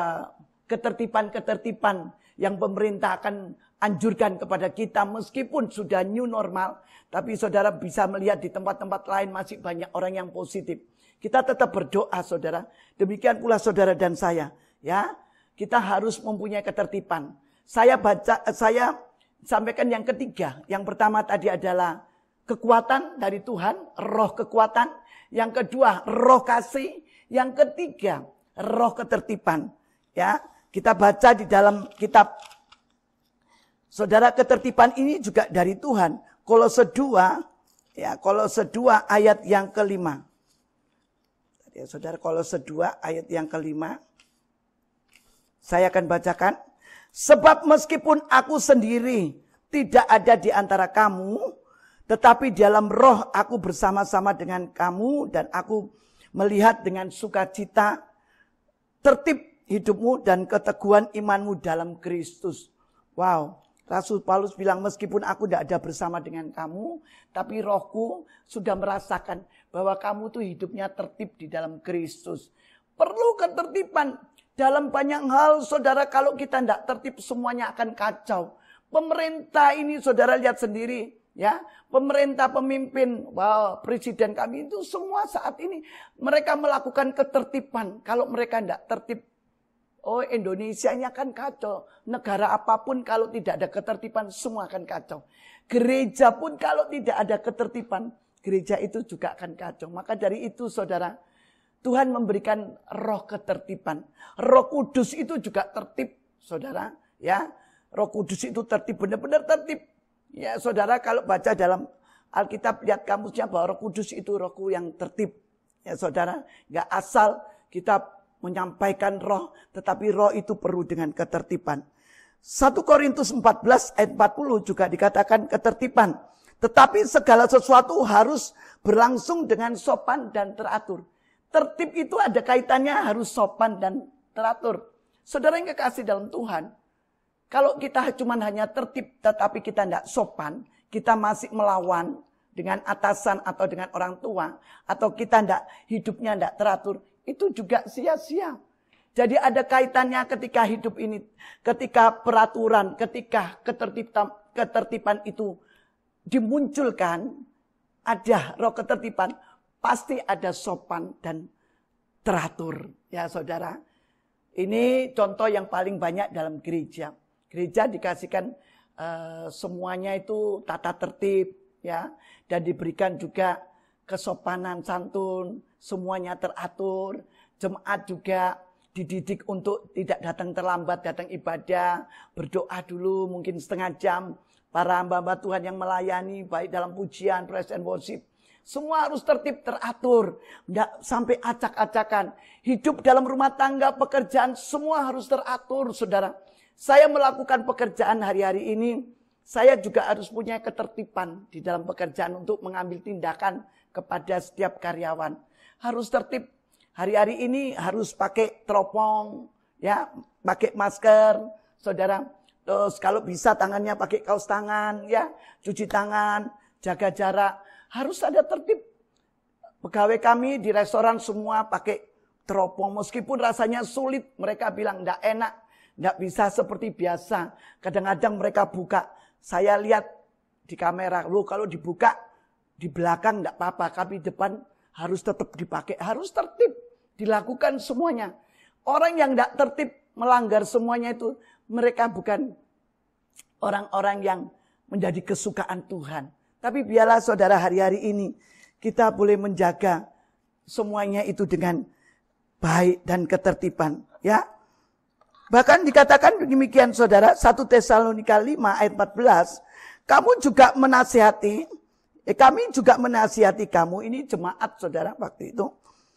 ketertiban-ketertiban yang pemerintah akan anjurkan kepada kita meskipun sudah new normal. Tapi saudara bisa melihat di tempat-tempat lain masih banyak orang yang positif. Kita tetap berdoa saudara. Demikian pula saudara dan saya. Ya, kita harus mempunyai ketertiban. Saya sampaikan yang ketiga. Yang pertama tadi adalah kekuatan dari Tuhan, roh kekuatan. Yang kedua, roh kasih. Yang ketiga, roh ketertiban. Ya, kita baca di dalam kitab. Saudara, ketertiban ini juga dari Tuhan. Kolose 2, ya, Kolose 2 ayat yang kelima. Ya, saudara, Kolose 2 ayat yang kelima. Saya akan bacakan. Sebab meskipun aku sendiri tidak ada di antara kamu, tetapi dalam roh aku bersama-sama dengan kamu dan aku melihat dengan sukacita tertib hidupmu dan keteguhan imanmu dalam Kristus. Wow, Rasul Paulus bilang meskipun aku tidak ada bersama dengan kamu, tapi rohku sudah merasakan bahwa kamu tuh hidupnya tertib di dalam Kristus. Perlu ketertiban dalam banyak hal saudara, kalau kita tidak tertib semuanya akan kacau. Pemerintah ini saudara lihat sendiri. Ya, pemerintah, pemimpin, presiden kami itu semua saat ini mereka melakukan ketertiban. Kalau mereka tidak tertib, Indonesia ini akan kacau. Negara apapun kalau tidak ada ketertiban semua akan kacau. Gereja pun kalau tidak ada ketertiban, gereja itu juga akan kacau. Maka dari itu saudara, Tuhan memberikan roh ketertiban. Roh Kudus itu juga tertib, saudara. Ya, Roh Kudus itu tertib, benar-benar tertib. Ya saudara, kalau baca dalam Alkitab lihat kamusnya bahwa Roh Kudus itu rohku yang tertib. Ya saudara, gak asal kita menyampaikan roh, tetapi roh itu perlu dengan ketertiban. 1 Korintus 14 ayat 40 juga dikatakan ketertiban. Tetapi segala sesuatu harus berlangsung dengan sopan dan teratur. Tertib itu ada kaitannya harus sopan dan teratur. Saudara yang kekasih dalam Tuhan, kalau kita cuma hanya tertib tetapi kita tidak sopan, kita masih melawan dengan atasan atau dengan orang tua, atau kita hidupnya tidak teratur, itu juga sia-sia. Jadi ada kaitannya ketika hidup ini, ketika peraturan, ketika ketertiban itu dimunculkan, ada roh ketertiban, pasti ada sopan dan teratur. Ya saudara, ini contoh yang paling banyak dalam gereja. Gereja dikasihkan semuanya itu tata tertib, ya, dan diberikan juga kesopanan santun, semuanya teratur. Jemaat juga dididik untuk tidak datang terlambat, datang ibadah, berdoa dulu mungkin setengah jam. Para hamba-hamba Tuhan yang melayani, baik dalam pujian, praise and worship, semua harus tertib, teratur. Tidak sampai acak-acakan. Hidup dalam rumah tangga, pekerjaan, semua harus teratur, saudara. Saya melakukan pekerjaan hari-hari ini, saya juga harus punya ketertiban di dalam pekerjaan untuk mengambil tindakan kepada setiap karyawan. Harus tertib. Hari-hari ini harus pakai teropong, ya, pakai masker, saudara. Terus kalau bisa tangannya pakai kaos tangan, ya, cuci tangan, jaga jarak. Harus ada tertib. Pegawai kami di restoran semua pakai teropong. Meskipun rasanya sulit, mereka bilang tidak enak, tidak bisa seperti biasa. Kadang-kadang mereka buka. Saya lihat di kamera, loh kalau dibuka di belakang tidak apa-apa, tapi depan harus tetap dipakai, harus tertib, dilakukan semuanya. Orang yang tidak tertib melanggar semuanya itu, mereka bukan orang-orang yang menjadi kesukaan Tuhan. Tapi biarlah saudara hari-hari ini kita boleh menjaga semuanya itu dengan baik dan ketertiban, ya. Bahkan dikatakan demikian saudara, 1 Tesalonika 5 ayat 14, kami juga menasihati kamu, ini jemaat saudara waktu itu.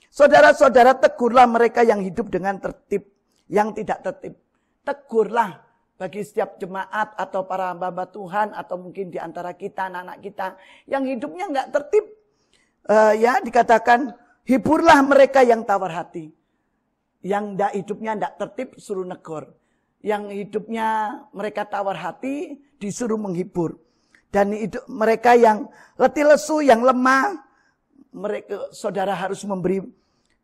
Saudara-saudara, tegurlah mereka yang hidup dengan tertib, yang tidak tertib. Tegurlah bagi setiap jemaat atau para hamba-hamba Tuhan, atau mungkin di antara kita, anak-anak kita, yang hidupnya enggak tertib. Ya, dikatakan, hiburlah mereka yang tawar hati. Yang hidupnya enggak tertib, suruh negor. Yang hidupnya mereka tawar hati, disuruh menghibur. Dan mereka yang letih lesu, yang lemah, mereka, saudara harus memberi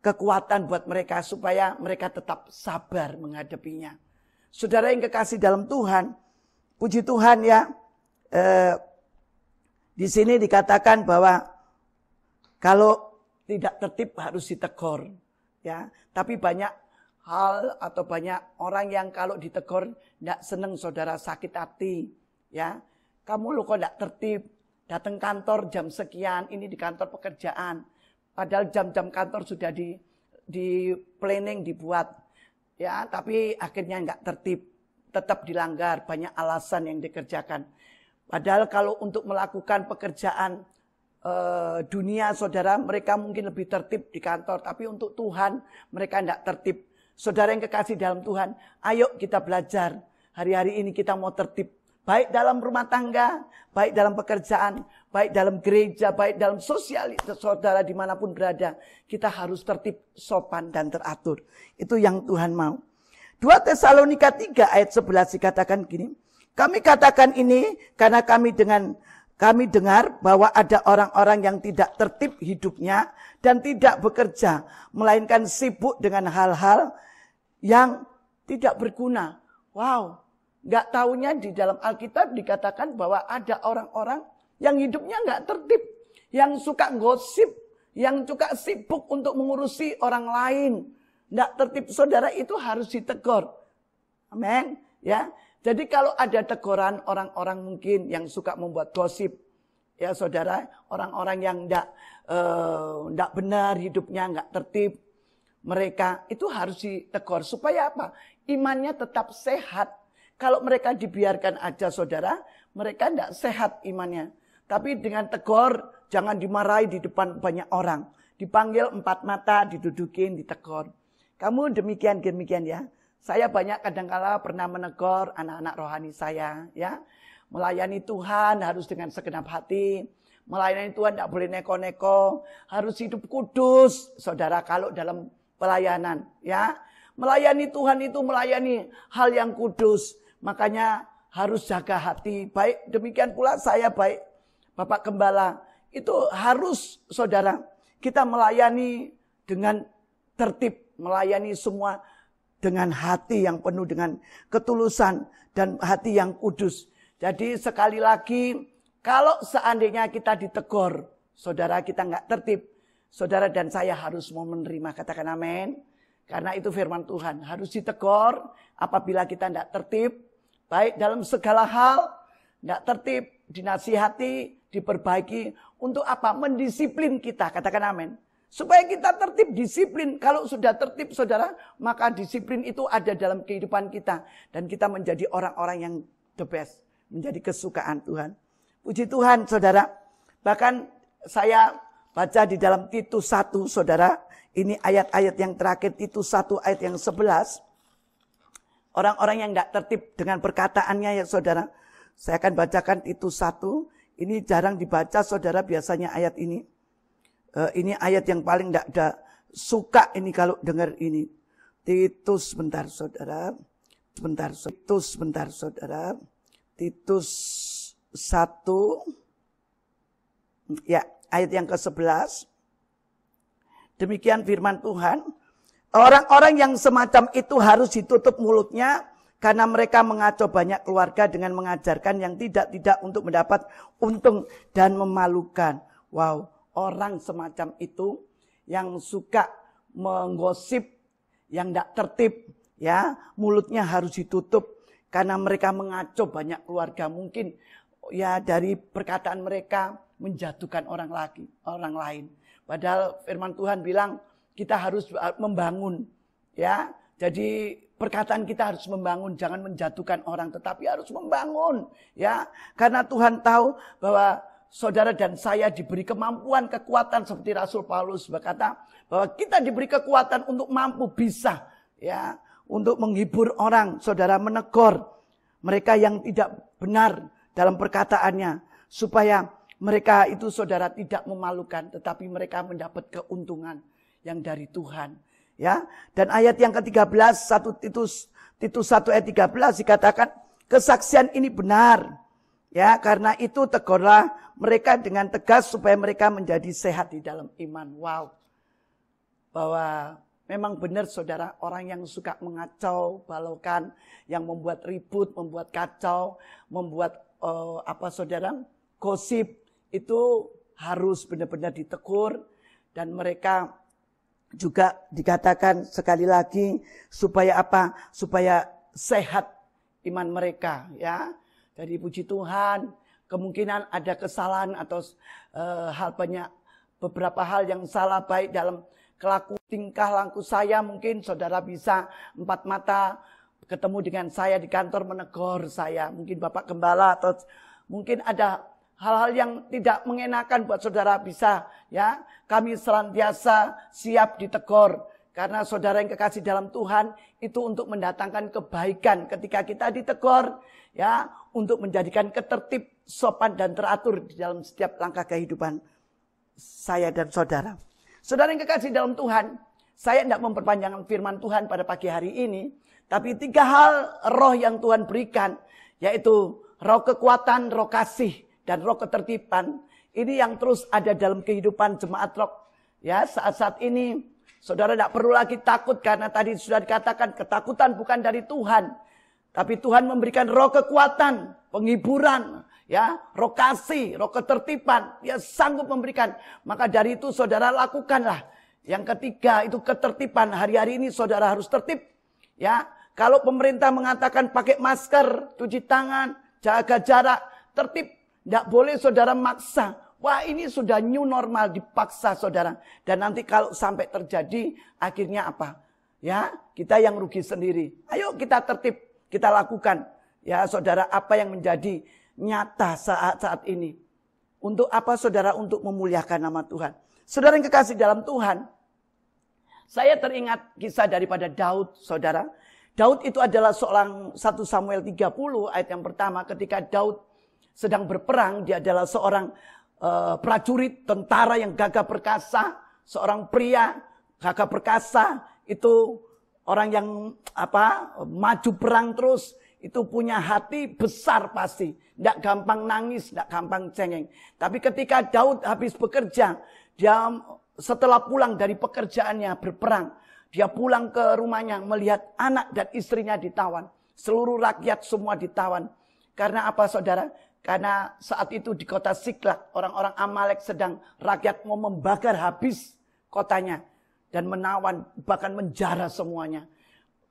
kekuatan buat mereka supaya mereka tetap sabar menghadapinya. Saudara yang kekasih dalam Tuhan, puji Tuhan ya, di sini dikatakan bahwa kalau tidak tertib harus ditegur, ya. Tapi banyak hal atau banyak orang yang kalau ditegur tidak senang, saudara, sakit hati, ya. Kamu lo kok tidak tertib, datang kantor jam sekian, ini di kantor pekerjaan. Padahal jam-jam kantor sudah di planning, dibuat. Ya, tapi akhirnya enggak tertib. Tetap dilanggar, banyak alasan yang dikerjakan. Padahal kalau untuk melakukan pekerjaan dunia, saudara, mereka mungkin lebih tertib di kantor. Tapi untuk Tuhan, mereka enggak tertib. Saudara yang kekasih dalam Tuhan, ayo kita belajar. Hari-hari ini kita mau tertib. Baik dalam rumah tangga, baik dalam pekerjaan, baik dalam gereja, baik dalam sosial, saudara dimanapun berada. Kita harus tertib, sopan, dan teratur. Itu yang Tuhan mau. 2 Tesalonika 3 ayat 11 dikatakan gini. Kami katakan ini karena kami dengar bahwa ada orang-orang yang tidak tertib hidupnya dan tidak bekerja, melainkan sibuk dengan hal-hal yang tidak berguna. Wow. Gak taunya di dalam Alkitab dikatakan bahwa ada orang-orang yang hidupnya gak tertib. Yang suka gosip. Yang suka sibuk untuk mengurusi orang lain. Gak tertib, saudara, itu harus ditegur. Amin. Ya. Jadi kalau ada teguran orang-orang mungkin yang suka membuat gosip. Ya saudara, orang-orang yang gak benar hidupnya, gak tertib. Mereka itu harus ditegur. Supaya apa? Imannya tetap sehat. Kalau mereka dibiarkan aja, saudara, mereka tidak sehat imannya. Tapi dengan tegur, jangan dimarahi di depan banyak orang. Dipanggil 4 mata, didudukin, ditegur. Kamu demikian ya. Saya banyak kadangkala pernah menegur anak-anak rohani saya, ya. Melayani Tuhan harus dengan segenap hati. Melayani Tuhan tidak boleh neko-neko, harus hidup kudus, saudara, kalau dalam pelayanan, ya. Melayani Tuhan itu melayani hal yang kudus, makanya harus jaga hati. Baik demikian pula saya, baik Bapak Gembala, itu harus, saudara, kita melayani dengan tertib, melayani semua dengan hati yang penuh dengan ketulusan dan hati yang kudus. Jadi sekali lagi, kalau seandainya kita ditegur, saudara kita nggak tertib, saudara dan saya harus mau menerima, katakan amin. Karena itu firman Tuhan, harus ditegur apabila kita nggak tertib, baik dalam segala hal, nggak tertib, dinasihati, diperbaiki, untuk apa? Mendisiplin kita, katakan amin. Supaya kita tertib, disiplin. Kalau sudah tertib, saudara, maka disiplin itu ada dalam kehidupan kita. Dan kita menjadi orang-orang yang the best. Menjadi kesukaan Tuhan. Puji Tuhan, saudara. Bahkan saya baca di dalam Titus 1, saudara. Ini ayat-ayat yang terakhir, Titus 1 ayat yang 11. Orang-orang yang tidak tertib dengan perkataannya, ya saudara. Saya akan bacakan Titus 1. Ini jarang dibaca, saudara, biasanya ayat ini. Ini ayat yang paling tidak suka ini kalau dengar ini. Titus sebentar saudara. Titus sebentar saudara. Titus 1. Ya, ayat yang ke-11. Demikian firman Tuhan. Orang-orang yang semacam itu harus ditutup mulutnya. Karena mereka mengacau banyak keluarga dengan mengajarkan yang tidak untuk mendapat untung dan memalukan. Wow. Orang semacam itu yang suka menggosip, yang tidak tertib, ya mulutnya harus ditutup karena mereka mengacau banyak keluarga. Mungkin ya dari perkataan mereka menjatuhkan orang lain. Padahal firman Tuhan bilang kita harus membangun, ya. Jadi perkataan kita harus membangun, jangan menjatuhkan orang, tetapi harus membangun, ya. Karena Tuhan tahu bahwa saudara dan saya diberi kemampuan, kekuatan seperti Rasul Paulus berkata bahwa kita diberi kekuatan untuk mampu bisa, ya, untuk menghibur orang, saudara, menegur mereka yang tidak benar dalam perkataannya supaya mereka itu, saudara, tidak memalukan tetapi mereka mendapat keuntungan yang dari Tuhan, ya. Dan ayat yang ke-13 Titus 1 ayat 13 dikatakan kesaksian ini benar. Ya, karena itu tegurlah mereka dengan tegas supaya mereka menjadi sehat di dalam iman. Wow. Bahwa memang benar saudara, orang yang suka mengacau, balaukan, yang membuat ribut, membuat kacau, membuat saudara, gosip, itu harus benar-benar ditegur. Dan mereka juga dikatakan sekali lagi supaya apa? Supaya sehat iman mereka, ya. Jadi puji Tuhan, kemungkinan ada kesalahan atau beberapa hal yang salah baik dalam tingkah laku saya. Mungkin saudara bisa 4 mata ketemu dengan saya di kantor menegur saya. Mungkin Bapak Gembala atau mungkin ada hal-hal yang tidak mengenakan buat saudara bisa, ya. Kami senantiasa siap ditegur. Karena saudara yang kekasih dalam Tuhan itu untuk mendatangkan kebaikan ketika kita ditegur, ya, untuk menjadikan ketertib, sopan dan teratur di dalam setiap langkah kehidupan saya dan saudara. Saudara yang kekasih dalam Tuhan, saya tidak memperpanjangkan firman Tuhan pada pagi hari ini, tapi 3 hal roh yang Tuhan berikan, yaitu roh kekuatan, roh kasih, dan roh ketertiban. Ini yang terus ada dalam kehidupan jemaat roh, ya, saat-saat ini. Saudara tidak perlu lagi takut karena tadi sudah dikatakan ketakutan bukan dari Tuhan. Tapi Tuhan memberikan roh kekuatan, penghiburan, ya, roh kasih, roh ketertiban. Dia sanggup memberikan. Maka dari itu saudara lakukanlah. Yang ketiga itu ketertiban. Hari-hari ini saudara harus tertib. Ya, kalau pemerintah mengatakan pakai masker, cuci tangan, jaga jarak, tertib. Tidak boleh saudara maksa. Wah, ini sudah new normal, dipaksa saudara. Dan nanti kalau sampai terjadi, akhirnya apa? Ya, kita yang rugi sendiri. Ayo kita tertib, kita lakukan. Ya saudara, apa yang menjadi nyata saat ini. Untuk apa saudara? Untuk memuliakan nama Tuhan. Saudara yang kekasih dalam Tuhan, saya teringat kisah daripada Daud, saudara. Daud itu adalah seorang 1 Samuel 30 ayat yang pertama ketika Daud sedang berperang. Dia adalah seorang prajurit tentara yang gagah perkasa, seorang pria gagah perkasa, itu orang yang maju perang terus, itu punya hati besar pasti, tidak gampang nangis, tidak gampang cengeng. Tapi ketika Daud habis bekerja, dia setelah pulang dari pekerjaannya berperang, dia pulang ke rumahnya melihat anak dan istrinya ditawan, seluruh rakyat semua ditawan. Karena apa saudara? Karena saat itu di kota Siklag, orang-orang Amalek sedang rakyat mau membakar habis kotanya. Dan menawan, bahkan menjara semuanya.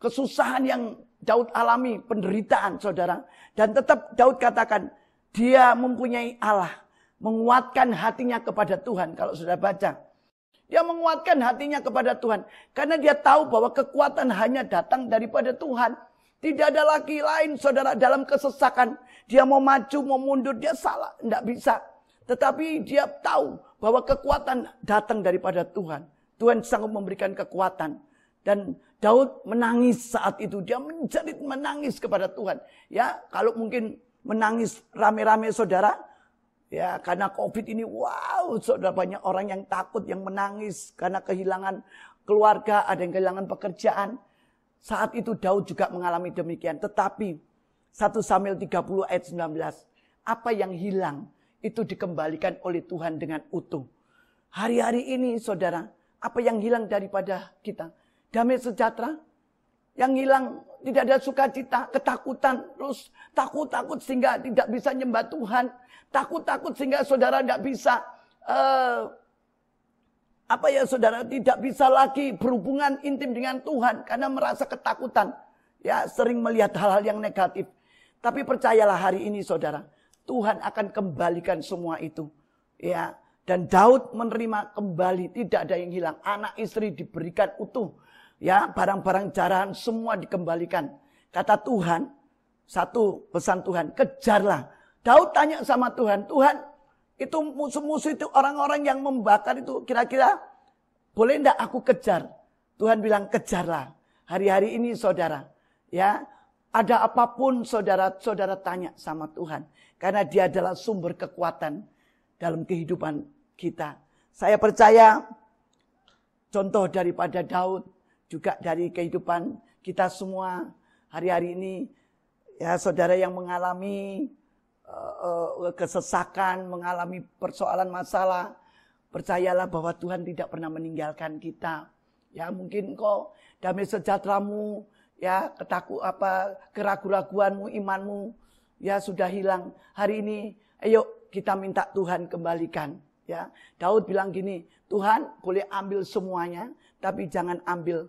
Kesusahan yang Daud alami, penderitaan saudara. Dan tetap Daud katakan, dia mempunyai Allah. Menguatkan hatinya kepada Tuhan, kalau sudah baca. Dia menguatkan hatinya kepada Tuhan. Karena dia tahu bahwa kekuatan hanya datang daripada Tuhan. Tidak ada lagi lain saudara dalam kesesakan. Dia mau maju, mau mundur, dia salah. Tidak bisa. Tetapi dia tahu bahwa kekuatan datang daripada Tuhan. Tuhan sanggup memberikan kekuatan. Dan Daud menangis saat itu. Dia menjerit menangis kepada Tuhan. Ya, kalau mungkin menangis rame-rame saudara. Ya, karena COVID ini, wow, saudara, banyak orang yang takut, yang menangis. Karena kehilangan keluarga, ada yang kehilangan pekerjaan. Saat itu Daud juga mengalami demikian. Tetapi 1 Samuel 30 ayat 19. Apa yang hilang itu dikembalikan oleh Tuhan dengan utuh. Hari-hari ini saudara, apa yang hilang daripada kita? Damai sejahtera. Yang hilang tidak ada sukacita, ketakutan. Terus takut-takut sehingga tidak bisa nyembah Tuhan. Takut-takut sehingga saudara tidak bisa saudara tidak bisa lagi berhubungan intim dengan Tuhan karena merasa ketakutan. Ya, sering melihat hal-hal yang negatif. Tapi percayalah hari ini saudara, Tuhan akan kembalikan semua itu. Ya, dan Daud menerima kembali, tidak ada yang hilang. Anak istri diberikan utuh. Ya, barang-barang jarahan semua dikembalikan. Kata Tuhan, satu pesan Tuhan, kejarlah. Daud tanya sama Tuhan, Tuhan, itu musuh-musuh itu orang-orang yang membakar itu kira-kira boleh enggak aku kejar? Tuhan bilang kejarlah. Hari-hari ini saudara, ya, ada apapun saudara tanya sama Tuhan. Karena dia adalah sumber kekuatan dalam kehidupan kita. Saya percaya contoh daripada Daud, juga dari kehidupan kita semua hari-hari ini, ya saudara yang mengalami kesesakan, mengalami persoalan masalah, percayalah bahwa Tuhan tidak pernah meninggalkan kita. Ya, mungkin kok damai sejahteramu, ya, keraguan-raguanmu, imanmu, ya sudah hilang. Hari ini, ayo kita minta Tuhan kembalikan. Ya, Daud bilang gini, Tuhan boleh ambil semuanya, tapi jangan ambil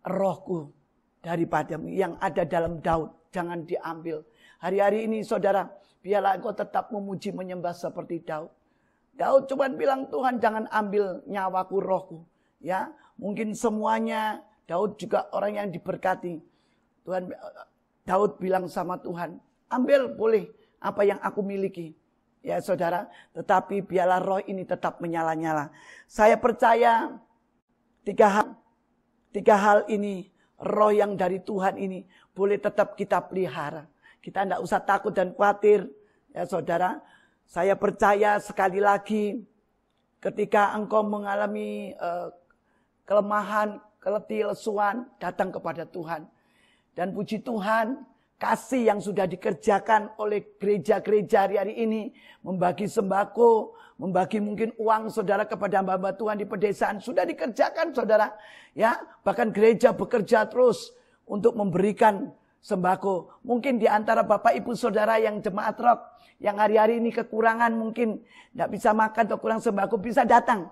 rohku daripadamu. Yang ada dalam Daud, jangan diambil. Hari-hari ini saudara, biarlah engkau tetap memuji menyembah seperti Daud. Daud cuma bilang, Tuhan jangan ambil nyawaku, rohku. Ya, mungkin semuanya. Daud juga orang yang diberkati. Daud bilang sama Tuhan, ambil boleh apa yang aku miliki. Ya saudara, tetapi biarlah roh ini tetap menyala-nyala. Saya percaya tiga hal ini, roh yang dari Tuhan ini boleh tetap kita pelihara. Kita tidak usah takut dan khawatir. Ya saudara, saya percaya sekali lagi ketika engkau mengalami kelemahan, keletih, lesuan, datang kepada Tuhan. Dan puji Tuhan, kasih yang sudah dikerjakan oleh gereja-gereja hari-hari ini, membagi sembako, membagi mungkin uang saudara kepada hamba-hamba Tuhan di pedesaan, sudah dikerjakan saudara. Ya, bahkan gereja bekerja terus untuk memberikan sembako. Mungkin di antara Bapak Ibu Saudara yang jemaat rock, yang hari-hari ini kekurangan mungkin tidak bisa makan atau kurang sembako, bisa datang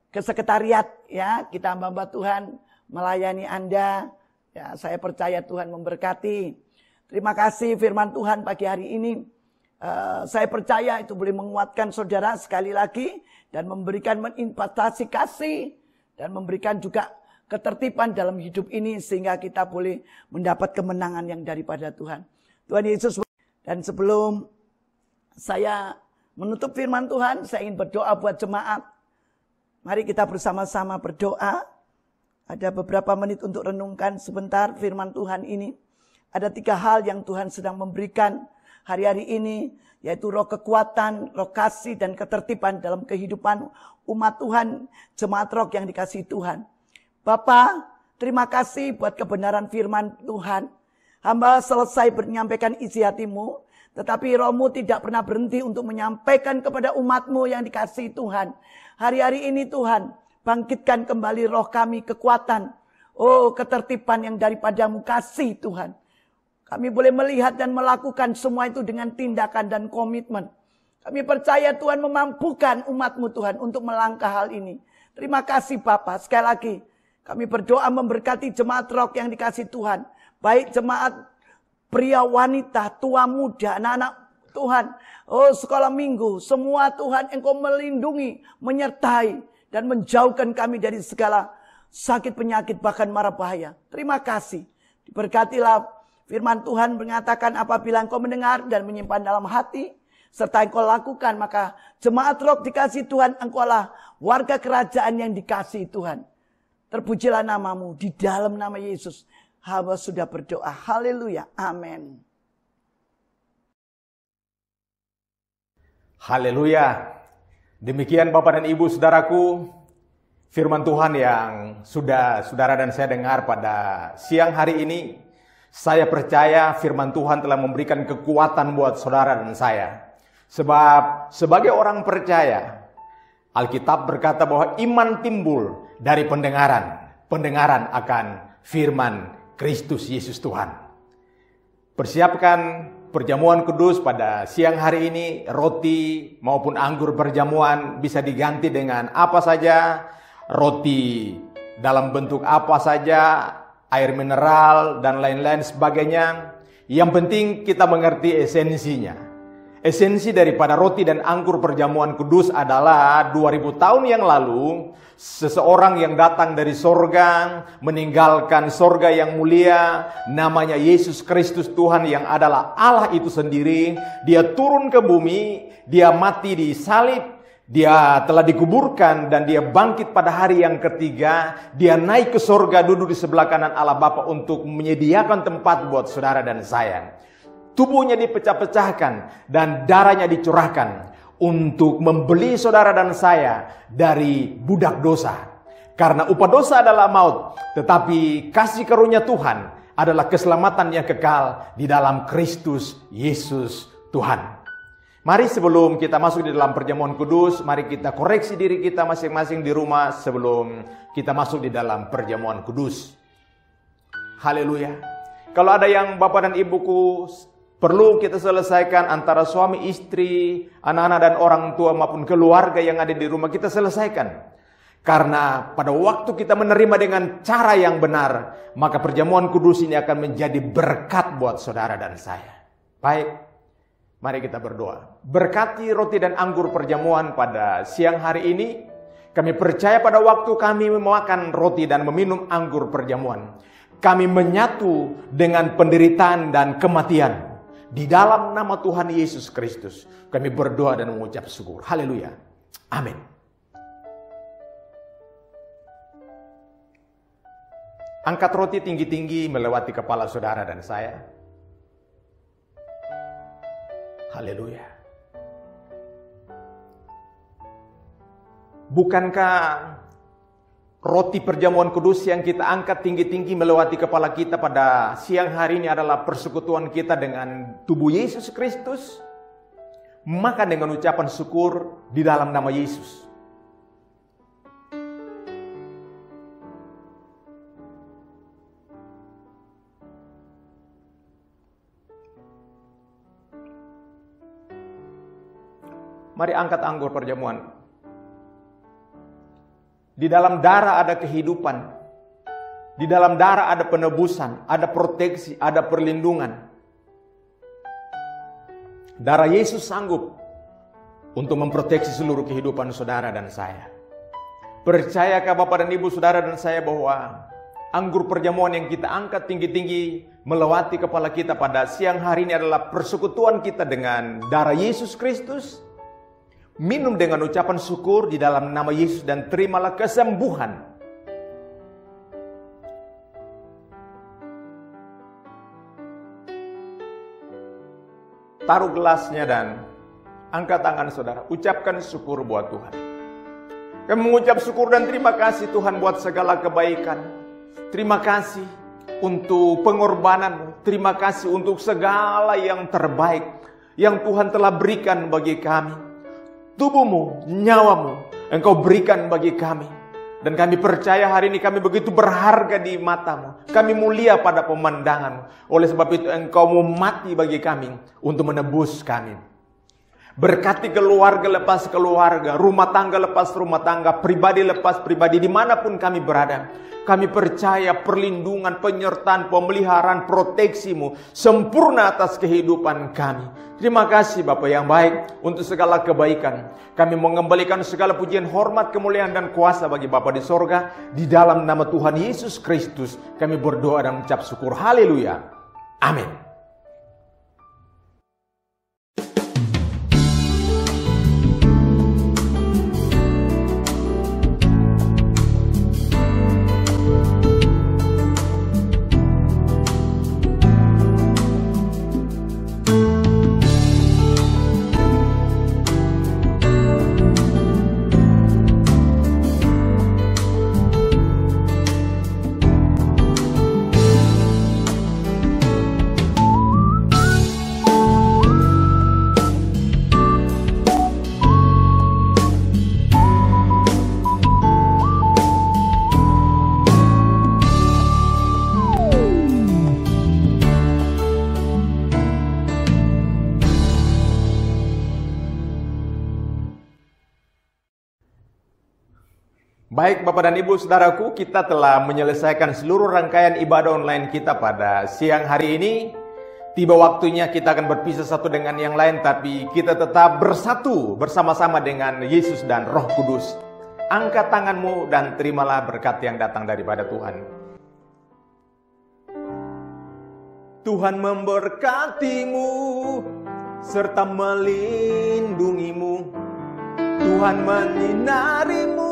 ke sekretariat. Ya, kita hamba-hamba Tuhan melayani Anda. Ya, saya percaya Tuhan memberkati. Terima kasih firman Tuhan pagi hari ini. Saya percaya itu boleh menguatkan saudara sekali lagi dan memberikan menginvestasi kasih dan memberikan juga ketertiban dalam hidup ini sehingga kita boleh mendapat kemenangan yang daripada Tuhan. Tuhan Yesus. Dan sebelum saya menutup firman Tuhan, saya ingin berdoa buat jemaat. Mari kita bersama-sama berdoa. Ada beberapa menit untuk renungkan sebentar firman Tuhan ini. Ada 3 hal yang Tuhan sedang memberikan hari-hari ini, yaitu roh kekuatan, roh kasih, dan ketertiban dalam kehidupan umat Tuhan, jemaat roh yang dikasihi Tuhan. Bapa, terima kasih buat kebenaran firman Tuhan. Hamba selesai menyampaikan isi hatimu, tetapi rohmu tidak pernah berhenti untuk menyampaikan kepada umatmu yang dikasihi Tuhan. Hari-hari ini Tuhan, bangkitkan kembali roh kami, kekuatan, ketertiban yang daripadamu, kasih Tuhan. Kami boleh melihat dan melakukan semua itu dengan tindakan dan komitmen. Kami percaya Tuhan memampukan umatmu Tuhan untuk melangkah hal ini. Terima kasih Bapa. Sekali lagi kami berdoa memberkati jemaat roh yang dikasihi Tuhan. Baik jemaat pria, wanita, tua, muda, anak-anak Tuhan. Sekolah minggu, semua Tuhan Engkau melindungi, menyertai, dan menjauhkan kami dari segala sakit, penyakit, bahkan mara bahaya. Terima kasih. Diberkatilah firman Tuhan mengatakan apabila Engkau mendengar dan menyimpan dalam hati, serta Engkau lakukan, maka jemaat roh dikasihi Tuhan, Engkaulah warga kerajaan yang dikasihi Tuhan. Terpujilah namamu, di dalam nama Yesus hamba sudah berdoa. Haleluya. Amin. Haleluya. Demikian Bapak dan Ibu saudaraku, firman Tuhan yang sudah saudara dan saya dengar pada siang hari ini. Saya percaya firman Tuhan telah memberikan kekuatan buat saudara dan saya. Sebab sebagai orang percaya, Alkitab berkata bahwa iman timbul dari pendengaran. Pendengaran akan firman Kristus Yesus Tuhan. Persiapkan perjamuan kudus pada siang hari ini. Roti maupun anggur perjamuan bisa diganti dengan apa saja. Roti dalam bentuk apa saja, air mineral dan lain-lain sebagainya. Yang penting kita mengerti esensinya. Esensi daripada roti dan anggur perjamuan kudus adalah 2000 tahun yang lalu seseorang yang datang dari sorga, meninggalkan sorga yang mulia, namanya Yesus Kristus Tuhan yang adalah Allah itu sendiri. Dia turun ke bumi, dia mati di salib, dia telah dikuburkan dan dia bangkit pada hari yang ketiga. Dia naik ke sorga, duduk di sebelah kanan Allah Bapa untuk menyediakan tempat buat saudara dan saya. Tubuhnya dipecah-pecahkan dan darahnya dicurahkan untuk membeli saudara dan saya dari budak dosa. Karena upah dosa adalah maut, tetapi kasih karunia Tuhan adalah keselamatan yang kekal di dalam Kristus Yesus Tuhan. Mari sebelum kita masuk di dalam perjamuan kudus, mari kita koreksi diri kita masing-masing di rumah sebelum kita masuk di dalam perjamuan kudus. Haleluya. Kalau ada yang Bapak dan Ibuku perlu kita selesaikan antara suami, istri, anak-anak dan orang tua maupun keluarga yang ada di rumah, kita selesaikan. Karena pada waktu kita menerima dengan cara yang benar, maka perjamuan kudus ini akan menjadi berkat buat saudara dan saya. Baik, mari kita berdoa. Berkati roti dan anggur perjamuan pada siang hari ini. Kami percaya pada waktu kami memakan roti dan meminum anggur perjamuan, kami menyatu dengan penderitaan dan kematian. Di dalam nama Tuhan Yesus Kristus, kami berdoa dan mengucap syukur. Haleluya. Amin. Angkat roti tinggi-tinggi melewati kepala saudara dan saya. Haleluya. Bukankah roti perjamuan kudus yang kita angkat tinggi-tinggi melewati kepala kita pada siang hari ini adalah persekutuan kita dengan tubuh Yesus Kristus? Maka dengan ucapan syukur di dalam nama Yesus, mari angkat anggur perjamuan. Di dalam darah ada kehidupan. Di dalam darah ada penebusan, ada proteksi, ada perlindungan. Darah Yesus sanggup untuk memproteksi seluruh kehidupan saudara dan saya. Percayakah Bapak dan Ibu, saudara dan saya, bahwa anggur perjamuan yang kita angkat tinggi-tinggi melewati kepala kita pada siang hari ini adalah persekutuan kita dengan darah Yesus Kristus? Minum dengan ucapan syukur di dalam nama Yesus dan terimalah kesembuhan. taruh gelasnya dan angkat tangan saudara. Ucapkan syukur buat Tuhan. Kami mengucap syukur dan terima kasih Tuhan buat segala kebaikan. Terima kasih untuk pengorbanan-Mu. Terima kasih untuk segala yang terbaik yang Tuhan telah berikan bagi kami. Tubuh-Mu, nyawa-Mu, Engkau berikan bagi kami. Dan kami percaya hari ini kami begitu berharga di mata-Mu. Kami mulia pada pemandangan-Mu. Oleh sebab itu Engkau mau mati bagi kami untuk menebus kami. Berkati keluarga lepas keluarga, rumah tangga lepas rumah tangga, pribadi lepas pribadi, dimanapun kami berada. Kami percaya perlindungan, penyertaan, pemeliharaan, proteksi-Mu sempurna atas kehidupan kami. Terima kasih Bapa yang baik untuk segala kebaikan. Kami mengembalikan segala pujian, hormat, kemuliaan dan kuasa bagi Bapa di sorga. Di dalam nama Tuhan Yesus Kristus kami berdoa dan mengucap syukur. Haleluya. Amin. Baik Bapak dan Ibu Saudaraku, kita telah menyelesaikan seluruh rangkaian ibadah online kita pada siang hari ini. Tiba waktunya kita akan berpisah satu dengan yang lain, tapi kita tetap bersatu bersama-sama dengan Yesus dan Roh Kudus. Angkat tanganmu dan terimalah berkat yang datang daripada Tuhan. Tuhan memberkatimu serta melindungimu. Tuhan menyinarimu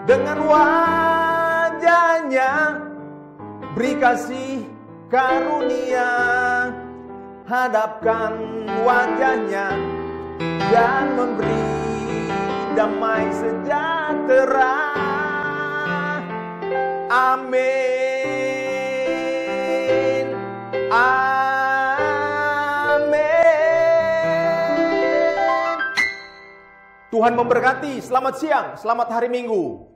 dengan wajahnya, beri kasih karunia, hadapkan wajahnya dan memberi damai sejahtera. Amin. Amin. Tuhan memberkati. Selamat siang, selamat hari Minggu.